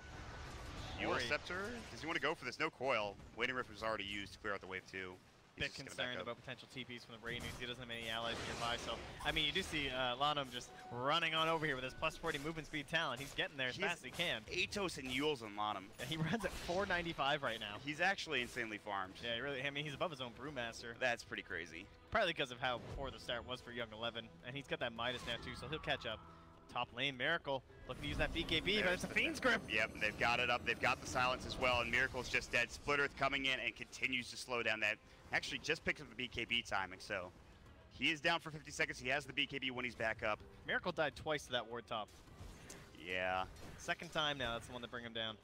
Eula Scepter? Does he want to go for this? No coil. Waiting Rift was already used to clear out the wave 2. Bit concerned about potential TPs from the Rainings. He doesn't have any allies nearby, so I mean, you do see Lanham just running on over here with his plus 40 movement speed talent. He's getting there as fast as he can. Atos and Yules on Lanham. Yeah, he runs at 495 right now. He's actually insanely farmed. Yeah, really. I mean, he's above his own Brewmaster. That's pretty crazy. Probably because of how poor the start was for Young 11, and he's got that Midas now too, so he'll catch up. Top lane, Miracle looking to use that BKB, but it's a Fiend's Grip. Yep, they've got it up. They've got the silence as well, and Miracle's just dead. Split Earth coming in and continues to slow down that. Actually just picked up the BKB timing, so he is down for 50 seconds. He has the BKB when he's back up. Miracle died twice to that ward top. Yeah. Second time now, that's the one that bring him down.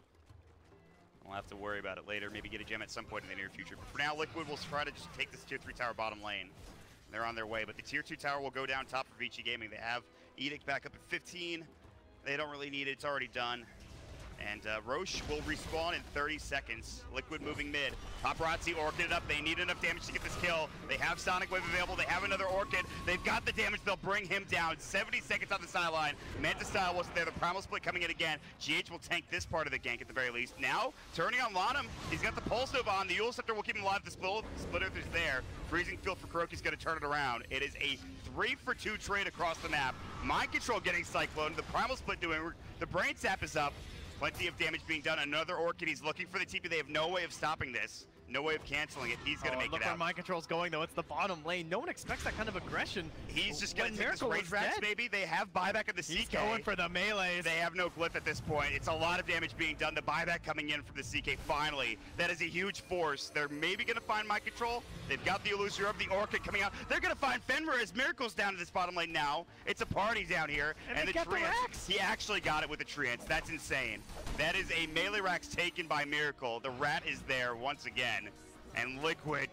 We'll have to worry about it later, maybe get a gem at some point in the near future. But for now, Liquid will try to just take this tier 3 tower bottom lane. They're on their way, but the tier 2 tower will go down top for VICI Gaming. They have Edict back up at 15. They don't really need it, it's already done. And Roche will respawn in 30 seconds. Liquid moving mid. Paparazzi Orchid up. They need enough damage to get this kill. They have Sonic Wave available. They have another Orchid. They've got the damage. They'll bring him down. 70 seconds on the sideline. Manta Style wasn't there. The Primal Split coming in again. GH will tank this part of the gank at the very least. Now, turning on Lanham. He's got the Pulse Nova on. The Eula Scepter will keep him alive. The Split Earth is there. Freezing Field for Kuroki's going to turn it around. It is a 3-for-2 trade across the map. Mind Control getting Cyclone. The Primal Split doing. The Brain Sap is up. Plenty of damage being done. Another Orchid. He's looking for the TP. They have no way of stopping this. No way of canceling it. He's going to make it out. Look where Mind Control's going, though. It's the bottom lane. No one expects that kind of aggression. He's just going to take this range racks, maybe. They have buyback of the CK. He's going for the melees. They have no glyph at this point. It's a lot of damage being done. The buyback coming in from the CK finally. That is a huge force. They're maybe going to find Mind Control. They've got the Illusory of the Orchid coming out. They're going to find Fenrir as Miracle's down to this bottom lane now. It's a party down here. And they got the racks. He actually got it with the Treants. That's insane. That is a melee racks taken by Miracle. The rat is there once again. And Liquid,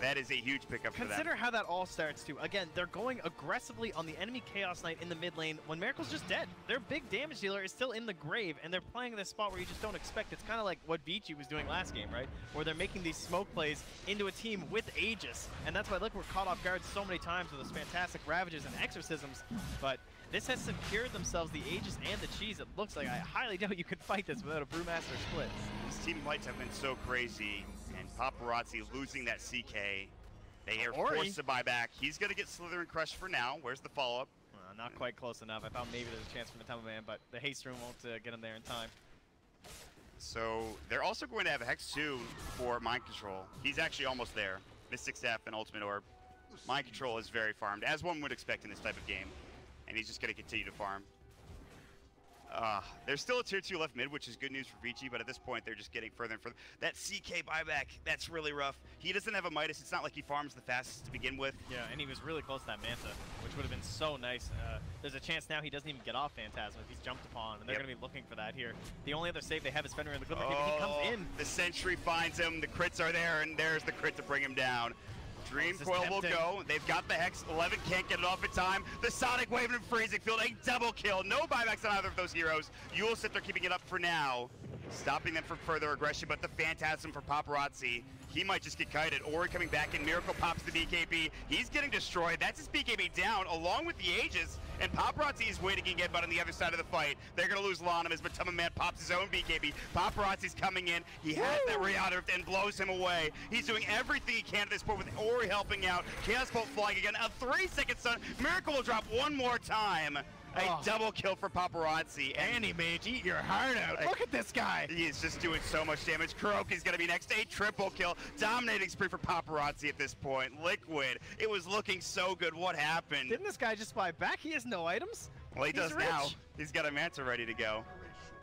that is a huge pickup for them. Consider how that all starts too. Again, they're going aggressively on the enemy Chaos Knight in the mid lane when Miracle's just dead. Their big damage dealer is still in the grave, and they're playing in this spot where you just don't expect. It's kind of like what VICI was doing last game, right? Where they're making these smoke plays into a team with Aegis, and that's why Liquid were caught off guard so many times with those fantastic Ravages and Exorcisms. But this has secured themselves the Aegis and the cheese. It looks like I highly doubt you could fight this without a Brewmaster split. These team fights have been so crazy, and Paparazzi losing that CK. They are forced to buy back. He's going to get Slytherin crushed for now. Where's the follow-up? Not quite close enough. I thought maybe there's a chance from the Temple Man, but the haste room won't get him there in time. So they're also going to have Hex 2 for Mind Control. He's actually almost there. Mystic Staff and Ultimate Orb. Mind Control is very farmed, as one would expect in this type of game. And he's just going to continue to farm. There's still a tier 2 left mid, which is good news for VICI, but at this point they're just getting further and further. That CK buyback, that's really rough. He doesn't have a Midas. It's not like he farms the fastest to begin with. Yeah, and he was really close to that Manta, which would have been so nice. There's a chance now he doesn't even get off Phantasm if he's jumped upon, and they're going to be looking for that here. The only other save they have is Fenrir in the Glimmer. He comes in. The Sentry finds him. The crits are there, and there's the crit to bring him down. Dreamcoil will go. They've got the Hex. 11 can't get it off in time. The Sonic Wave and Freezing Field, a double kill. No buybacks on either of those heroes. Eula Scepter keeping it up for now, stopping them from further aggression, but the Phantasm for Paparazzi, he might just get kited. Ori coming back in. Miracle pops the BKB. He's getting destroyed. That's his BKB down, along with the Aegis. And Paparazzi is waiting again, but on the other side of the fight, they're going to lose Lanham as Matama Man pops his own BKB. Paparazzi's coming in. He has that Rihanna and blows him away. He's doing everything he can at this point with Ori helping out. Chaos Bolt flying again. A 3-second stun. Miracle will drop one more time. A double kill for Paparazzi. Annie Mage, eat your heart out. Look at this guy. He is just doing so much damage. Kuroki's going to be next. A triple kill. Dominating spree for Paparazzi at this point. Liquid. It was looking so good. What happened? Didn't this guy just buy back? He has no items. Well, he does now. He's got a Manta ready to go.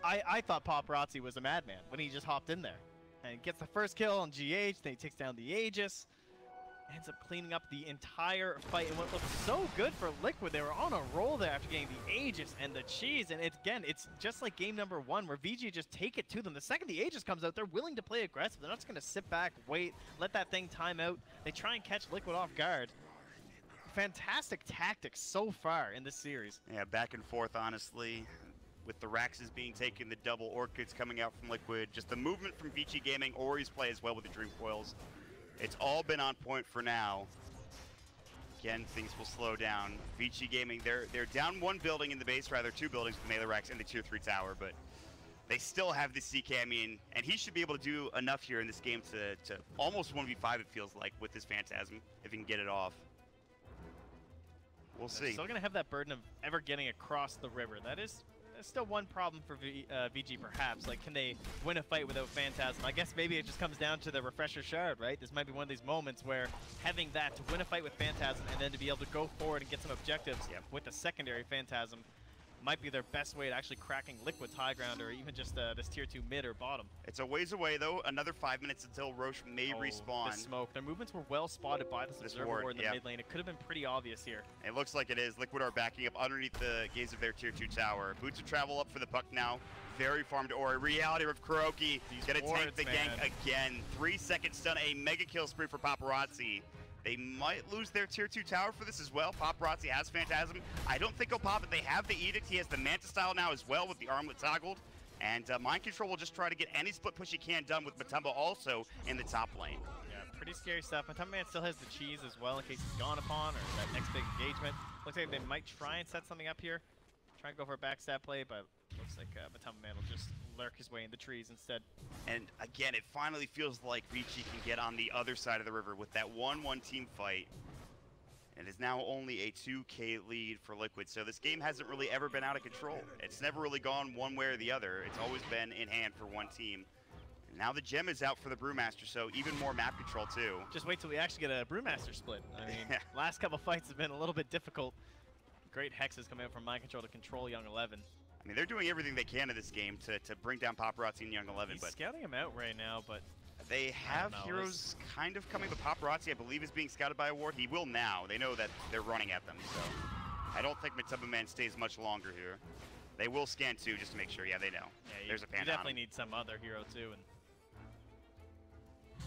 I thought Paparazzi was a madman when he just hopped in there. and gets the first kill on GH. Then he takes down the Aegis. Ends up cleaning up the entire fight, and what looked so good for Liquid. They were on a roll there after getting the Aegis and the cheese, and it's just like game number 1 where VG just take it to them. The second the Aegis comes out, they're willing to play aggressive. They're not just going to sit back, wait, let that thing time out. They try and catch Liquid off guard. Fantastic tactics so far in this series. Yeah, back and forth, honestly. With the Raxes being taken, the double Orchids coming out from Liquid, just the movement from VG Gaming, Ori's play as well with the Dream Coils. It's all been on point for now. Again, things will slow down. VICI Gaming, they're down 1 building in the base, rather 2 buildings with Melee Rax and the Tier 3 tower, but they still have the CK, I mean, and he should be able to do enough here in this game to almost 1v5, it feels like, with this Phantasm, if he can get it off. We'll see. They're still going to have that burden of ever getting across the river. That's still one problem for VG, perhaps. Like, can they win a fight without Phantasm? I guess maybe it just comes down to the Refresher Shard, right? This might be one of these moments where having that to win a fight with Phantasm and then to be able to go forward and get some objectives with the secondary Phantasm might be their best way to actually cracking Liquid's high ground, or even just this tier 2 mid or bottom. It's a ways away, though. Another 5 minutes until Roche may respawn. The smoke. Their movements were well spotted by this observer ward in the mid lane. It could have been pretty obvious here. It looks like it is. Liquid are backing up underneath the gaze of their tier 2 tower. Boots of travel up for the puck now. Very farmed Ori. Reality of Kuroki. Gonna tank the gank again. 3-second stun. A mega kill spree for Paparazzi. They might lose their tier 2 tower for this as well. Paparazzi has Phantasm. I don't think he'll pop it. They have the Edict. He has the Manta style now as well with the armlet toggled. And Mind Control will just try to get any split push he can done with Matumba also in the top lane. Yeah, pretty scary stuff. Matumba Man still has the cheese as well in case he's gone upon or that next big engagement. Looks like they might try and set something up here. Try and go for a backstab play, but looks like Matumba Man will just lurk his way in the trees instead. And again, it finally feels like VICI can get on the other side of the river with that 1-1 team fight. It is now only a 2K lead for Liquid, so this game hasn't really ever been out of control. It's never really gone one way or the other. It's always been in hand for one team. And now the gem is out for the Brewmaster, so even more map control too. Just wait till we actually get a Brewmaster split. I mean, last couple fights have been a little bit difficult. Great hexes coming out from Mind Control to control Young 11. I mean, they're doing everything they can in this game to bring down Paparazzi and Young 11. He's scouting him out right now, but they have heroes kind of coming, but Paparazzi, I believe, is being scouted by a ward. He will now. They know that they're running at them, so I don't think Matumba Man stays much longer here. They will scan too, just to make sure. Yeah, they know. Yeah, there's a pan. You definitely need some other hero too.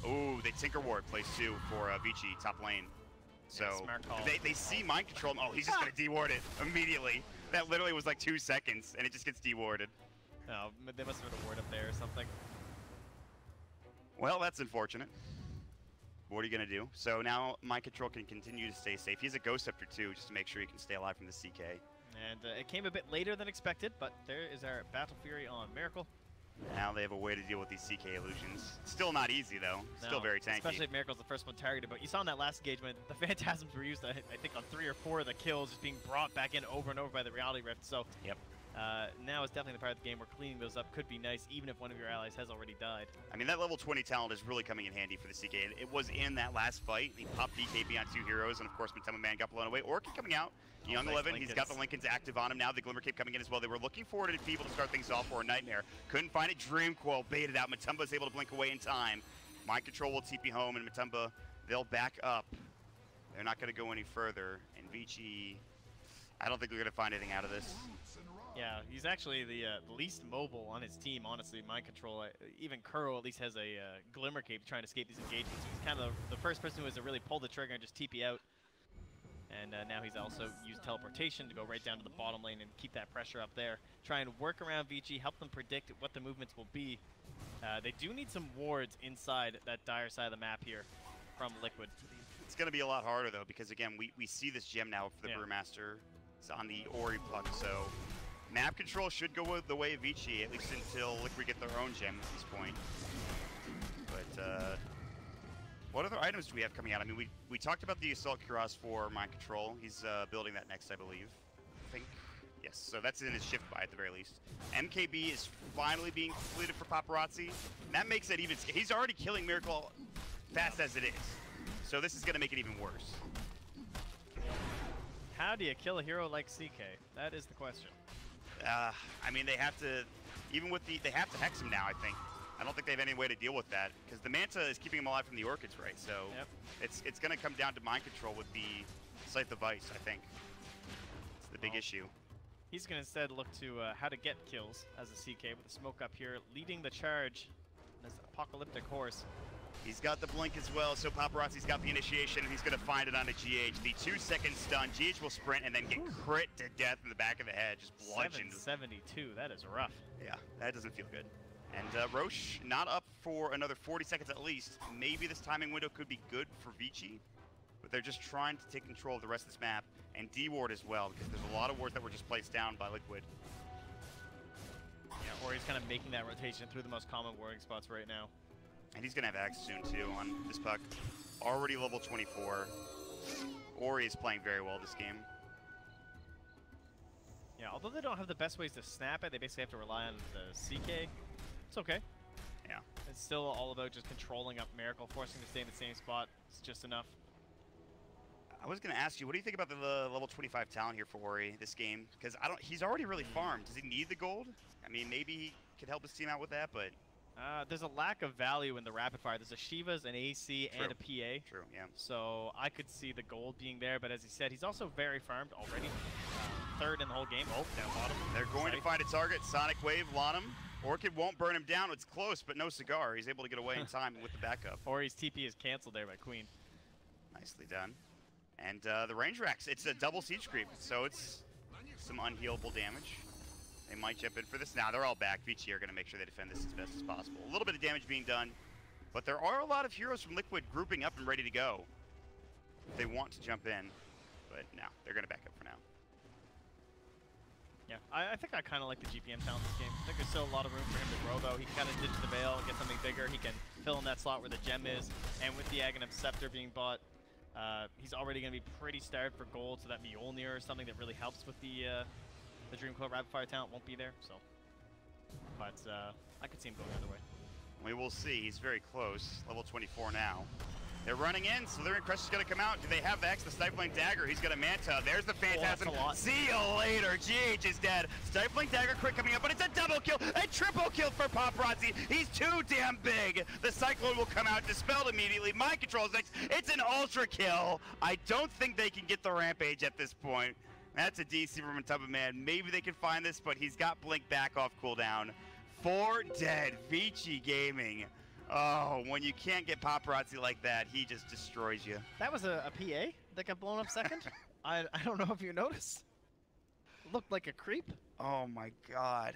And ooh, they Tinker Ward plays too for VICI top lane. So yeah, they see Mind Control. Oh, he's just gonna deward it immediately. That literally was like 2 seconds, and it just gets dewarded. No, they must have put a ward up there or something. Well, that's unfortunate. What are you gonna do? So now Mind Control can continue to stay safe. He's a Ghost Scepter too, just to make sure he can stay alive from the CK. And it came a bit later than expected, but there is our Battle Fury on Miracle. Now they have a way to deal with these CK illusions. Still not easy though. Still very tanky. Especially if Miracle's the first one targeted. But you saw in that last engagement, the Phantasms were used, I think, on 3 or 4 of the kills, just being brought back in over and over by the Reality Rift. So now is definitely the part of the game where cleaning those up could be nice, even if one of your allies has already died. I mean, that level 20 talent is really coming in handy for the CK. It was in that last fight. He popped DKB on 2 heroes, and of course, Matumba Man got blown away. Orchid coming out. Young 11, he's got the Lincolns active on him now. The Glimmer Cape coming in as well. They were looking forward to Feeble to start things off for a Nightmare. Couldn't find it. Dream Coil baited out. Matumba's able to blink away in time. Mind Control will TP home, and Matumba, they'll back up. They're not going to go any further. And VICI, I don't think we're going to find anything out of this. Yeah, he's actually the least mobile on his team, honestly. Mind Control, even Kuro at least has a Glimmer Cape trying to escape these engagements. He's kind of the first person who has to really pull the trigger and just TP out. And now he's also used teleportation to go right down to the bottom lane and keep that pressure up there. Try and work around VICI, help them predict what the movements will be. They do need some wards inside that dire side of the map here from Liquid. It's going to be a lot harder, though, because, again, we see this gem now for the Brewmaster. It's on the Ori pluck, so map control should go the way of VICI, at least until Liquid get their own gem at this point. But, what other items do we have coming out? I mean, we talked about the Assault Cuirass for Mind Control. He's building that next, I believe. I think. Yes, so that's in his shift buy at the very least. MKB is finally being completed for Paparazzi. And that makes it even... He's already killing Miracle fast as it is. So this is going to make it even worse. How do you kill a hero like CK? That is the question. I mean, they have to... Even with the... They have to hex him now, I think. I don't think they have any way to deal with that because the Manta is keeping him alive from the Orchids, right? So it's going to come down to mind control with the Scythe of Ice, I think. It's the big issue. He's going to instead look to how to get kills as a CK with the smoke up here, leading the charge as Apocalyptic Horse. He's got the blink as well, so Paparazzi's got the initiation, and he's going to find it onto GH. The 2-second stun. GH will sprint and then get crit to death in the back of the head, just bludgeoned. 772, that is rough. Yeah, that doesn't feel good. And Roche not up for another 40 seconds at least. Maybe this timing window could be good for VICI, but they're just trying to take control of the rest of this map, and D-Ward as well, because there's a lot of wards that were just placed down by Liquid. Yeah, or he's kind of making that rotation through the most common warding spots right now. And he's going to have Axe soon, too, on this puck. Already level 24. Ori is playing very well this game. Yeah, although they don't have the best ways to snap it, they basically have to rely on the CK. It's okay. Yeah. It's still all about just controlling up Miracle, forcing him to stay in the same spot. It's just enough. I was going to ask you, what do you think about the level 25 talent here for Ori this game? Because he's already really farmed. Does he need the gold? I mean, maybe he could help his team out with that, but... there's a lack of value in the rapid fire. There's a Shivas, an AC, and a PA. True, yeah. So I could see the gold being there, but as he said, he's also very farmed already. Third in the whole game. Oh, down bottom. They're going to find a target. Sonic Wave, Lonham. Orchid won't burn him down. It's close, but no cigar. He's able to get away in time with the backup. Ori's TP is canceled there by Queen. Nicely done. And the range racks, it's a double siege creep, so it's some unhealable damage. They might jump in for this. Now they're all back. VICI are going to make sure they defend this as best as possible. A little bit of damage being done, but there are a lot of heroes from Liquid grouping up and ready to go if they want to jump in. But no, they're going to back up for now. Yeah, I think I kind of like the GPM talent in this game. I think there's still a lot of room for him to grow, though. He can kind of ditch the Veil, get something bigger. He can fill in that slot where the gem is. And with the Aghanim Scepter being bought, he's already going to be pretty starved for gold, so that Mjolnir is something that really helps with the Dreamcoat Rapid Fire talent won't be there, so. But I could see him going the other way. We will see. He's very close. Level 24 now. They're running in. Slithering Crush is going to come out. Do they have the X? The Stifling Dagger. He's got a Manta. There's the Phantasm. See you later. GH is dead. Stifling Dagger crit coming up, but it's a double kill. A triple kill for Paparazzi. He's too damn big. The Cyclone will come out, dispelled immediately. Mind Control is next. It's an ultra kill. I don't think they can get the Rampage at this point. That's a DC from Matamba Man. Maybe they can find this, but he's got Blink back off cooldown. 4 dead. VICI Gaming. Oh, when you can't get Paparazzi like that, he just destroys you. That was a PA that got blown up second? I don't know if you noticed. Looked like a creep. Oh my god.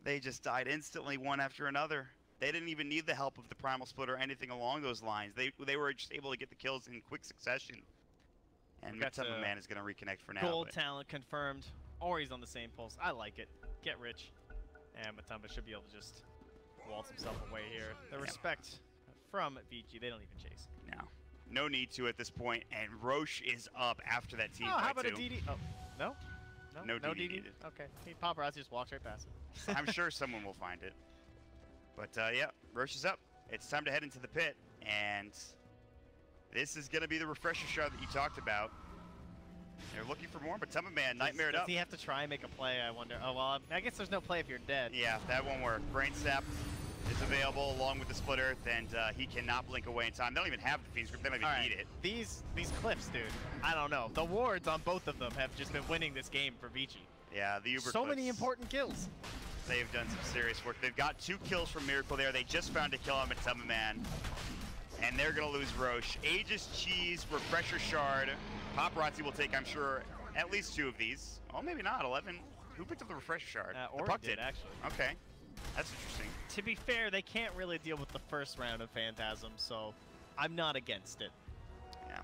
They just died instantly one after another. They didn't even need the help of the Primal Split or anything along those lines. They were just able to get the kills in quick succession. And Matamba Man is going to reconnect for now. Gold talent confirmed. Ori's on the same pulse. I like it. Get rich. And Matamba should be able to just waltz himself away here. The respect from VICI, they don't even chase. No need to at this point. And Roche is up after that team fight how about too. a DD? Oh, no? No DD DD? needed. Okay. Paparazzi just walks right past it. I'm sure someone will find it. But yeah, Roche is up. It's time to head into the pit. And this is going to be the refresher shard that you talked about. They're looking for more, but Matamba Man nightmared up. Does he have to try and make a play, I wonder? Oh, well, I guess there's no play if you're dead. Yeah, that won't work. Brain Sap is available along with the Split Earth, and he cannot blink away in time. They don't even have the Fiend's Grip. They don't even need it. These cliffs, dude, I don't know. The wards on both of them have just been winning this game for VICI. Yeah, the Uber So clips, many important kills. They've done some serious work. They've got 2 kills from Miracle there. They just found a kill on Matamba Man. And they're going to lose Roche. Aegis Cheese, Refresher Shard. Paparazzi will take, I'm sure, at least 2 of these. Oh, maybe not. 11. Who picked up the Refresher Shard? The puck did, actually. Okay. That's interesting. To be fair, they can't really deal with the first round of Phantasm, so I'm not against it. Yeah.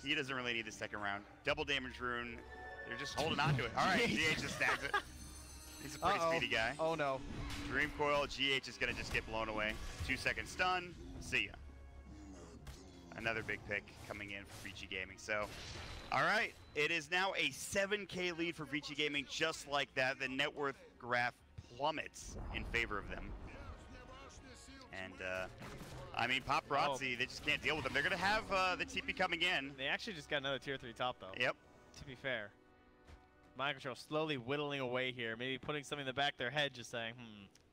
He doesn't really need the second round. Double damage rune. They're just holding on to it. All right, GH just snags it. He's a pretty speedy guy. Oh, no. Dream Coil. GH is going to just get blown away. 2-second stun. See ya. Another big pick coming in for VICI Gaming. So, all right. It is now a 7K lead for VICI Gaming. Just like that, the net worth graph plummets in favor of them. And, I mean, Paparazzi, they just can't deal with them. They're going to have the TP coming in. They actually just got another tier 3 top, though. Yep. To be fair. Mind Control slowly whittling away here, maybe putting something in the back of their head, just saying,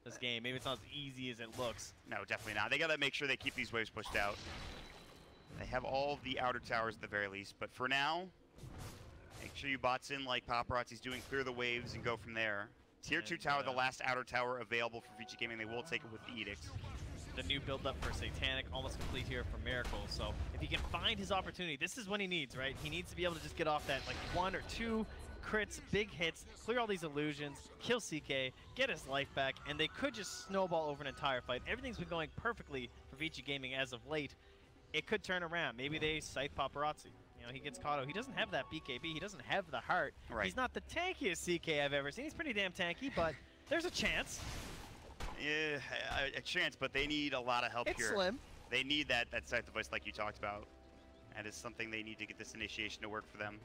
this game. Maybe it's not as easy as it looks. No, definitely not. They gotta make sure they keep these waves pushed out. They have all of the outer towers at the very least, but for now, make sure you bots in like Paparazzi's doing, clear the waves and go from there. Tier 2 tower, the last outer tower available for VICI Gaming. They will take it with the edicts. The new build-up for Satanic almost complete here for Miracle. So if he can find his opportunity, this is what he needs, right? He needs to be able to just get off that like 1 or 2 crits, big hits, clear all these illusions, kill CK, get his life back, and they could just snowball over an entire fight. Everything's been going perfectly for VICI Gaming as of late. It could turn around. Maybe they scythe Paparazzi. You know, he gets caught out. He doesn't have that BKB. He doesn't have the heart. Right. He's not the tankiest CK I've ever seen. He's pretty damn tanky, but there's a chance. Yeah, a chance, but they need a lot of help It's here. slim. They need that scythe device like you talked about. That is something they need to get this initiation to work for them.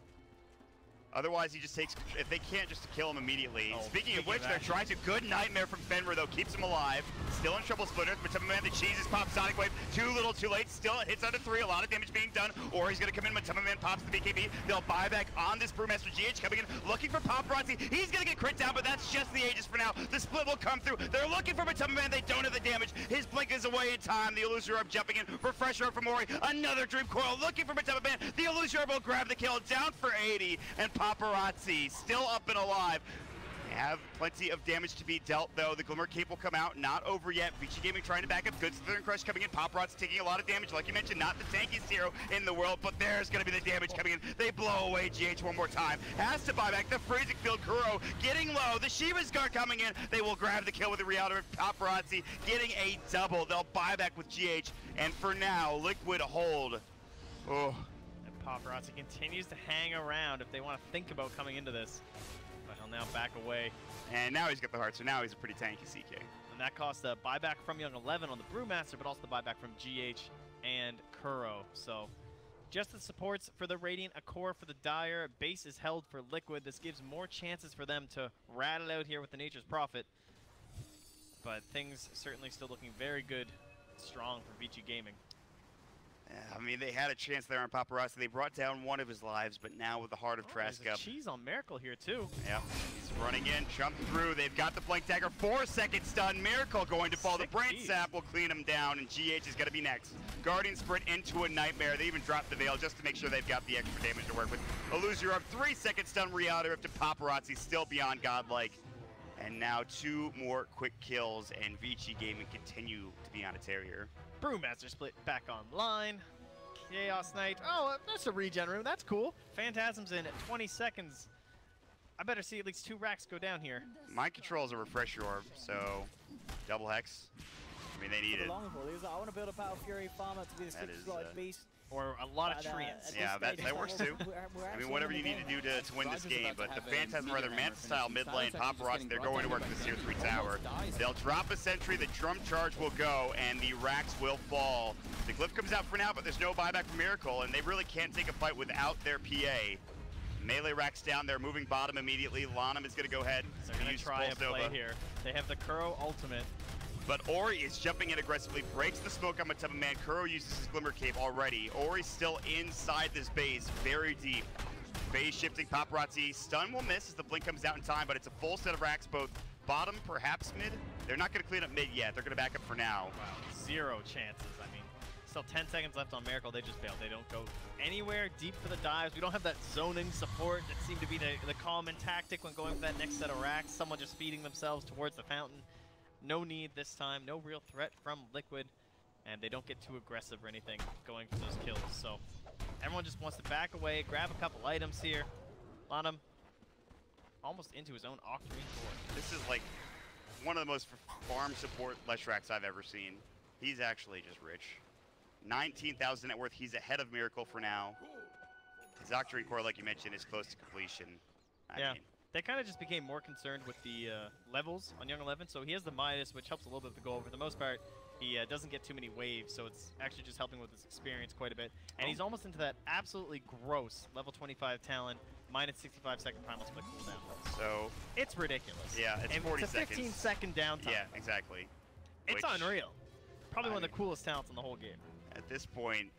Otherwise, he just takes, if they can't just kill him immediately. Oh, Speaking of which, they're trying to. Good nightmare from Fenrir, though, keeps him alive. Still in trouble splitters, but Man, the cheeses pop Sonic Wave. Too little, too late. Still hits under 3, a lot of damage being done. Or he's going to come in, Matema Man pops the BKB. They'll buy back on this Brewmaster. GH coming in, looking for Paparazzi. He's going to get crit down, but that's just the Aegis for now. The split will come through. They're looking for Matema Man. They don't have the damage. His blink is away in time. The Illusory Orb jumping in. Refresher from Mori. Another Dream Coil looking for Matema Man. The Illusory Orb will grab the kill. Down for 80. And Paparazzi still up and alive. They have plenty of damage to be dealt, though. The Glimmer Cape will come out. Not over yet. VICI Gaming trying to back up. Good Southern Crush coming in. Paparazzi taking a lot of damage. Like you mentioned, not the tankiest hero in the world, but there's going to be the damage coming in. They blow away GH one more time. Has to buy back the Freezing Field. Kuro getting low. The Shiva's Guard coming in. They will grab the kill with the reality of Paparazzi getting a double. They'll buy back with GH. And for now, Liquid hold. Oh. Paparazzi continues to hang around if they want to think about coming into this. But he'll now back away. And now he's got the heart, so now he's a pretty tanky CK. And that cost a buyback from Young 11 on the Brewmaster, but also the buyback from GH and Kuro. So just the supports for the Radiant, a core for the Dire, base is held for Liquid. This gives more chances for them to rattle out here with the Nature's Prophet. But things certainly still looking very good, strong for VICI Gaming. I mean, they had a chance there on Paparazzi. They brought down one of his lives, but now with the Heart of There's Trask up. a cheese on Miracle here, too. Yep, he's running in, jumped through. They've got the Flank Dagger. 4-second stun. Miracle going to fall. The Brain Sap will clean him down, and GH is going to be next. Guardian Sprint into a Nightmare. They even dropped the Veil just to make sure they've got the extra damage to work with. Illusory Orb, 3-second stun. Reality Rift to Paparazzi, still beyond godlike. And now 2 more quick kills, and VICI Gaming continue to be on a tear here. Brewmaster split back online. Chaos Knight. Oh, that's a regen room. That's cool. Phantasm's in at 20 seconds. I better see at least 2 racks go down here. Mind Control is a Refresher Orb, so double Hex. I mean, they need it. I want to build a Battle Fury farmer to be this That is, beast. Or a lot of treants. Yeah, that works too. I mean, whatever you need to do to win this game, but the Phantasm, rather Manta style mid lane, Paparazzi, they're going to work this tier 3 tower. They'll drop a sentry, the drum charge will go, and the racks will fall. The Glyph comes out for now, but there's no buyback for Miracle, and they really can't take a fight without their PA. Melee racks down, they're moving bottom immediately. Lanham is going to go ahead. They're going to try a play here. They have the Kuro ultimate. But Ori is jumping in aggressively, breaks the smoke on Matema Man. Kuro uses his Glimmer Cape already. Ori's still inside this base, very deep. Base shifting, Paparazzi. Stun will miss as the blink comes out in time, but it's a full set of racks, both bottom, perhaps mid. They're not going to clean up mid yet. They're going to back up for now. Wow, 0 chances. I mean, still 10 seconds left on Miracle. They just bailed. They don't go anywhere deep for the dives. We don't have that zoning support that seemed to be the common tactic when going for that next set of racks. Someone just feeding themselves towards the fountain. No need this time, no real threat from Liquid, and they don't get too aggressive or anything going for those kills. So everyone just wants to back away, grab a couple items here. Lanham almost into his own Octarine core. This is like one of the most farm support Leshraks I've ever seen. He's actually just rich. 19,000 net worth, he's ahead of Miracle for now. His Octarine core, like you mentioned, is close to completion. I mean, they kind of just became more concerned with the levels on Young 11, so he has the Midas, which helps a little bit to go over. For the most part, he doesn't get too many waves, so it's actually just helping with his experience quite a bit. And he's almost into that absolutely gross level 25 talent, minus 65-second primal split cooldown. So it's ridiculous. Yeah, it's and 40 it's a seconds. 15-second downtime. Yeah, exactly. It's unreal. Probably one of the coolest talents in the whole game. At this point,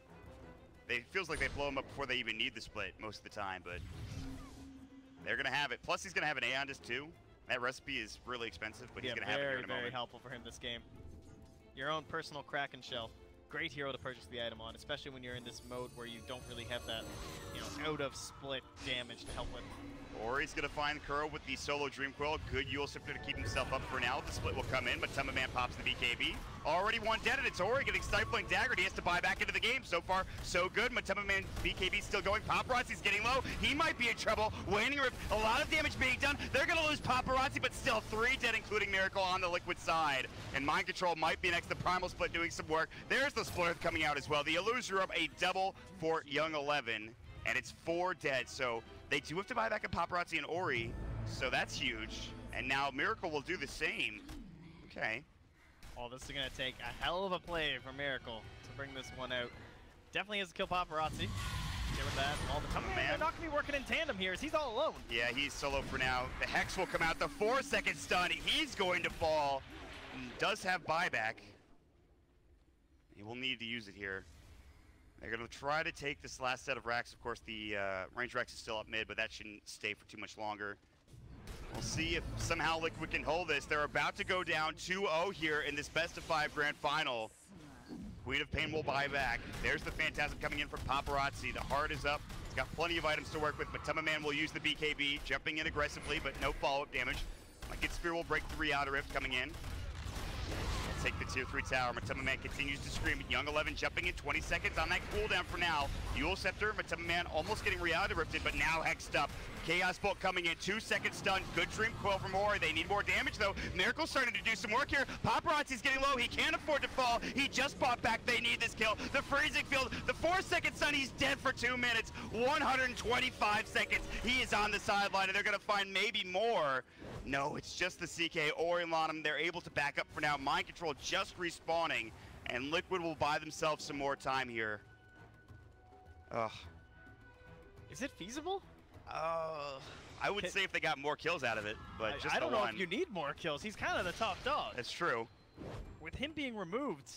it feels like they blow him up before they even need the split most of the time, but they're going to have it. Plus, he's going to have an Aeondis too. That recipe is really expensive, but he's going to have it here in a very moment. helpful for him this game. Your own personal Kraken shell. Great hero to purchase the item on, especially when you're in this mode where you don't really have that, you know, out of split damage to help with. Or he's going to find Kuro with the solo Dream Quill. Good Yule Sifter to keep himself up for now. The split will come in, but Tumba Man pops the BKB. Already one dead, and it's Ori getting Stifling Dagger. He has to buy back into the game. So far, so good. Matumba Man BKB still going. Paparazzi's getting low. He might be in trouble. Waning Rift, a lot of damage being done. They're going to lose Paparazzi, but still 3 dead, including Miracle on the Liquid side. And Mind Control might be next. The Primal Split doing some work. There's the Splurth coming out as well. The Illusion up a double for Young 11, and it's 4 dead. So they do have to buy back a Paparazzi and Ori, so that's huge. And now Miracle will do the same. Okay. Oh, this is going to take a hell of a play for Miracle to bring this one out. Definitely has to kill Paparazzi. Get with that. All the time. Man. They're not going to be working in tandem here as he's all alone. Yeah, he's solo for now. The Hex will come out. The 4-second stun. He's going to fall. Does have buyback. He will need to use it here. They're going to try to take this last set of racks. Of course, the range racks is still up mid, but that shouldn't stay for too much longer. We'll see if somehow Liquid can hold this. They're about to go down 2-0 here in this best-of-5 grand final. Queen of Pain will buy back. There's the Phantasm coming in from Paparazzi. The heart is up. He's got plenty of items to work with, but Tumba Man will use the BKB, jumping in aggressively, but no follow-up damage. Like Spear will break 3 Outer Rift coming in. Take the tier 3 tower. Matumba Man continues to scream. Young 11 jumping in 20 seconds on that cooldown for now. Yule Scepter, Matumba Man almost getting reality rifted, but now hexed up. Chaos Bolt coming in, 2-second stun. Good Dream Quill from Ori. They need more damage though. Miracle's starting to do some work here. Paparazzi's getting low. He can't afford to fall. He just bought back. They need this kill. The freezing field, the 4-second stun. He's dead for 2 minutes. 125 seconds. He is on the sideline, and they're gonna find maybe more. No, it's just the CK. Ori and Lanham, they're able to back up for now. Mind Control just respawning, and Liquid will buy themselves some more time here. Ugh. Is it feasible? I would say if they got more kills out of it, but just I don't the know one. if you need more kills. He's kind of the top dog. That's true. With him being removed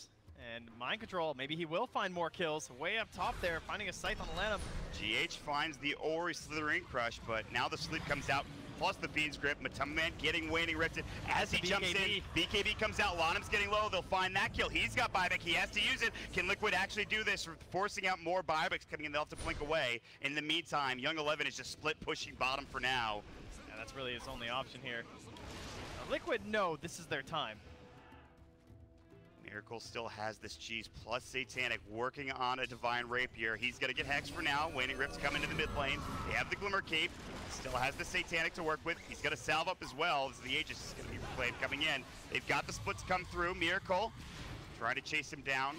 and Mind Control, maybe he will find more kills. Way up top there, finding a scythe on the Lanham. GH finds the Ori Slithering Crush, but now the sleep comes out, plus the Fiend's Grip. Matumba Man getting Waning Rifted as he jumps in. BKB comes out, Lanham's getting low. They'll find that kill. He's got buyback. He has to use it. Can Liquid actually do this? Forcing out more buybacks coming in. They'll have to blink away. In the meantime, Young 11 is just split pushing bottom for now. Yeah, that's really his only option here. Liquid know this is their time. Miracle still has this cheese plus Satanic working on a Divine Rapier. He's going to get Hex for now. Waning Rift's coming to the mid lane. They have the Glimmer Cape. Still has the Satanic to work with. He's going to salve up as well as the Aegis is going to be replayed coming in. They've got the splits come through. Miracle trying to chase him down.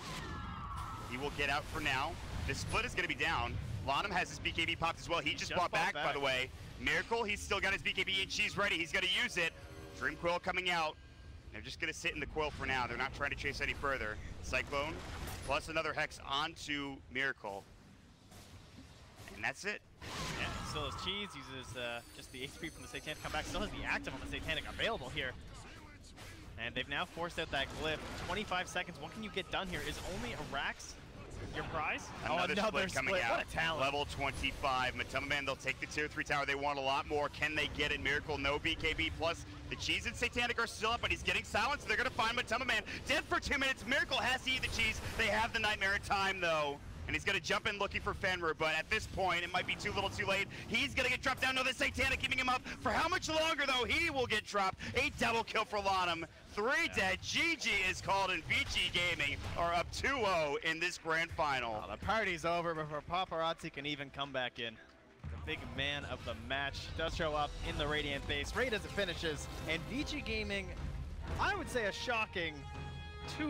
He will get out for now. This split is going to be down. Lanham has his BKB popped as well. He just bought back, by the way. Miracle, he's still got his BKB and she's ready. He's going to use it. Dream Quill coming out. They're just going to sit in the Quill for now. They're not trying to chase any further. Cyclone, plus another Hex onto Miracle. And that's it. Yeah, still has cheese, uses just the HP from the Satanic comeback. Still has the active on the Satanic available here. And they've now forced out that glyph. 25 seconds, what can you get done here? Is only a Rax your prize? Another split coming out. What a talent. Level 25. Matumba Man, they'll take the tier 3 tower. They want a lot more. Can they get it? Miracle, no BKB. Plus, the cheese and Satanic are still up, but he's getting silenced. They're going to find Matumba Man. Dead for 2 minutes. Miracle has to eat the cheese. They have the Nightmare in time, though. And he's going to jump in looking for Fenrir, but at this point, it might be too little too late. He's going to get dropped down. No, the Satanic keeping him up. For how much longer, though? He will get dropped. A double kill for Lanham. 3 dead. GG is called, and VICI Gaming are up 2-0 in this grand final. Oh, the party's over before Paparazzi can even come back in. The big man of the match does show up in the Radiant base right as it finishes, and VICI Gaming, I would say a shocking 2